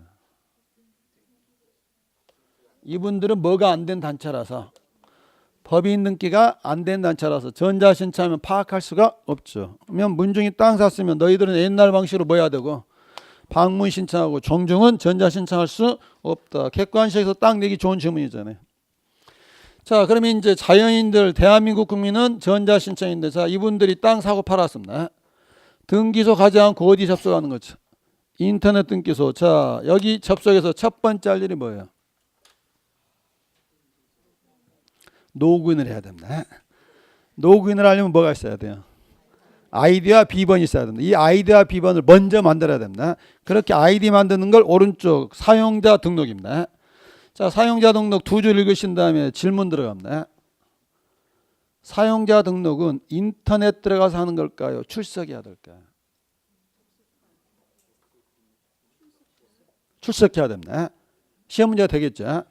S1: 이분들은 뭐가 안 된 단체라서 법인 등기가 안 된 단체라서 전자신청하면 파악할 수가 없죠. 그러면 문중이 땅 샀으면 너희들은 옛날 방식으로 뭐 해야 되고 방문 신청하고 종중은 전자신청할 수 없다. 객관식에서 딱 내기 좋은 질문이잖아요. 자, 그러면 이제 자연인들 대한민국 국민은 전자신청인데 자 이분들이 땅 사고 팔았습니다. 등기소 가지 않고 어디 접속하는 거죠? 인터넷 등기소. 자, 여기 접속해서 첫 번째 할 일이 뭐예요? 로그인을 해야 됩니다. 로그인을 하려면 뭐가 있어야 돼요? 아이디와 비번이 있어야 됩니다. 이 아이디와 비번을 먼저 만들어야 됩니다. 그렇게 아이디 만드는 걸 오른쪽 사용자 등록입니다. 자, 사용자 등록 두 줄 읽으신 다음에 질문 들어갑니다. 사용자 등록은 인터넷 들어가서 하는 걸까요? 출석해야 될까요? 출석해야 됩니다. 시험 문제가 되겠죠.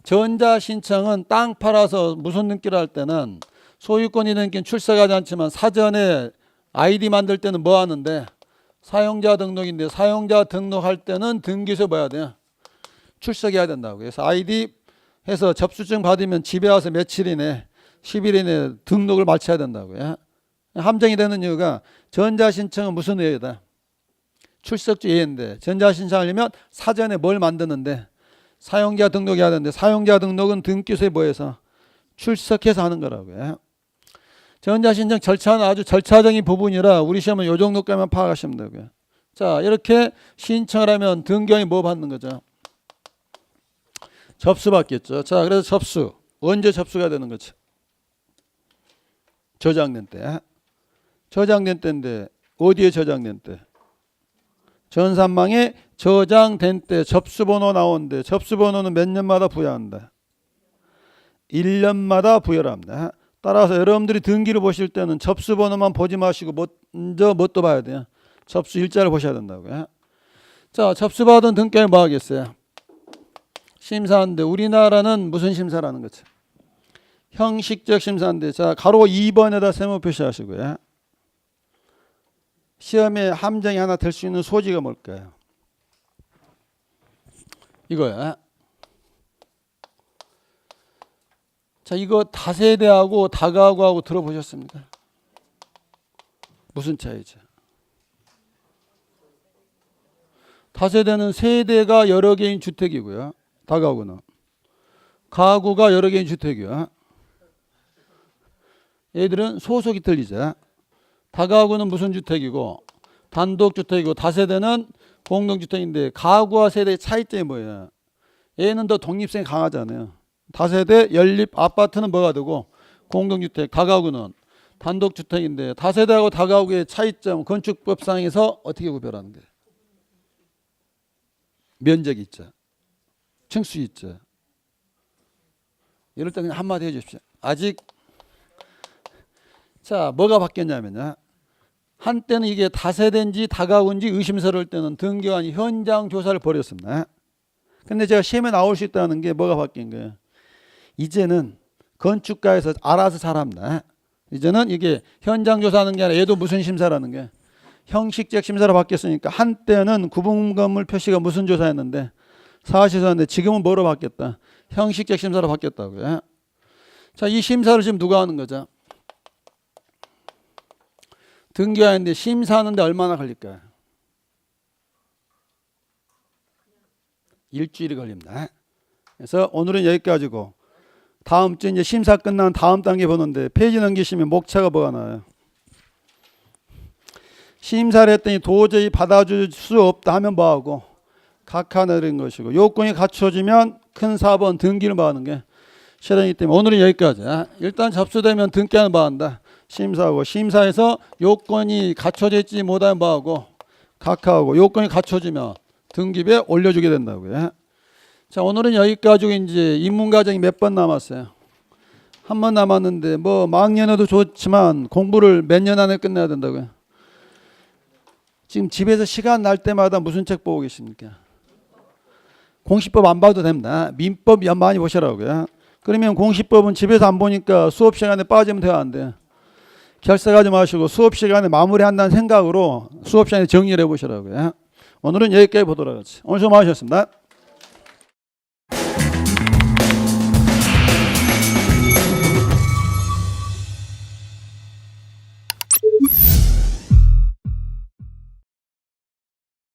S1: 전자신청은 땅 팔아서 무슨 등기를 할 때는 소유권 등기는 출석하지 않지만 사전에 아이디 만들 때는 뭐 하는데 사용자 등록인데 사용자 등록할 때는 등기소에 뭐 해야 돼요? 출석해야 된다고. 그래서 아이디 해서 접수증 받으면 집에 와서 며칠 이내 10일 이내 등록을 마쳐야 된다고요. 함정이 되는 이유가 전자신청은 무슨 예외다? 출석주 예외인데 전자신청하려면 사전에 뭘 만드는데 사용자 등록해야 되는데 사용자 등록은 등기소에 뭐해서 출석해서 하는 거라고요. 전자신청 절차는 아주 절차적인 부분이라 우리 시험은 요 정도까지만 파악하시면 되고요. 자, 이렇게 신청을 하면 등기관이 뭐 받는 거죠? 접수 받겠죠. 자, 그래서 접수 언제 접수가 되는 거죠? 저장된 때. 저장된 때인데 어디에 저장된 때? 전산망에 저장된 때 접수번호 나오는데 접수번호는 몇 년마다 부여한다? 1년마다 부여를 합니다. 따라서 여러분들이 등기를 보실 때는 접수번호만 보지 마시고 먼저 뭣도 봐야 돼요? 접수 일자를 보셔야 된다고요. 자, 접수받은 등기관이 뭐 하겠어요? 심사인데 우리나라는 무슨 심사라는 거죠? 형식적 심사인데 자 가로 2번에다 세모 표시하시고요. 시험에 함정이 하나 될 수 있는 소지가 뭘까요? 이거야. 자, 이거 다세대하고 다가구하고 들어보셨습니까? 무슨 차이죠? 다세대는 세대가 여러 개인 주택이고요. 다가구는 가구가 여러 개인 주택이요. 얘들은 소속이 틀리죠. 다가구는 무슨 주택이고 단독주택이고 다세대는 공동주택인데 가구와 세대의 차이점이 뭐예요? 얘는 더 독립성이 강하잖아요. 다세대 연립 아파트는 뭐가 되고 공동주택 다가구는 단독주택인데 다세대하고 다가구의 차이점 건축법상에서 어떻게 구별하는 거예요? 면적이 있죠. 층수 있죠. 이럴 때 그냥 한마디 해주십시오. 아직 자 뭐가 바뀌었냐면요. 한때는 이게 다세대인지 다가온지 의심스러울 때는 등기관이 현장 조사를 벌였습니다. 근데 제가 시험에 나올 수 있다는 게 뭐가 바뀐 거예요? 이제는 건축가에서 알아서 잘합니다. 이제는 이게 현장 조사하는 게 아니라 얘도 무슨 심사라는 게 형식적 심사로 바뀌었으니까 한때는 구분 건물 표시가 무슨 조사였는데 사실조사인데 지금은 뭐로 바뀌었다? 형식적 심사로 바뀌었다고요. 자, 이 심사를 지금 누가 하는 거죠? 등기하는데 심사하는데 얼마나 걸릴까요? 일주일이 걸립니다. 그래서 오늘은 여기까지고 다음 주 이제 심사 끝난 다음 단계 보는데 페이지 넘기시면 목차가 뭐가 나와요? 심사를 했더니 도저히 받아줄 수 없다 하면 뭐하고 각하내린 것이고 요건이 갖춰지면 큰 4번 등기를 뭐하는 게 실행이기 때문에 오늘은 여기까지. 일단 접수되면 등기하는 뭐한다? 심사하고 심사에서 요건이 갖춰져 있지 못하면 뭐하고 각하하고 요건이 갖춰지면 등기부에 올려주게 된다고요. 자, 오늘은 여기까지 이제 입문 과정이 몇 번 남았어요? 한 번 남았는데 뭐 막년에도 좋지만 공부를 몇 년 안에 끝내야 된다고요. 지금 집에서 시간 날 때마다 무슨 책 보고 계십니까? 공시법 안 봐도 됩니다. 민법 많이 보시라고요. 그러면 공시법은 집에서 안 보니까 수업 시간에 빠지면 돼야 안 돼요. 결석하지 마시고 수업 시간에 마무리한다는 생각으로 수업 시간에 정리를 해보시라고요. 오늘은 여기까지 보도록 하겠습니다. 오늘 수고 많으셨습니다.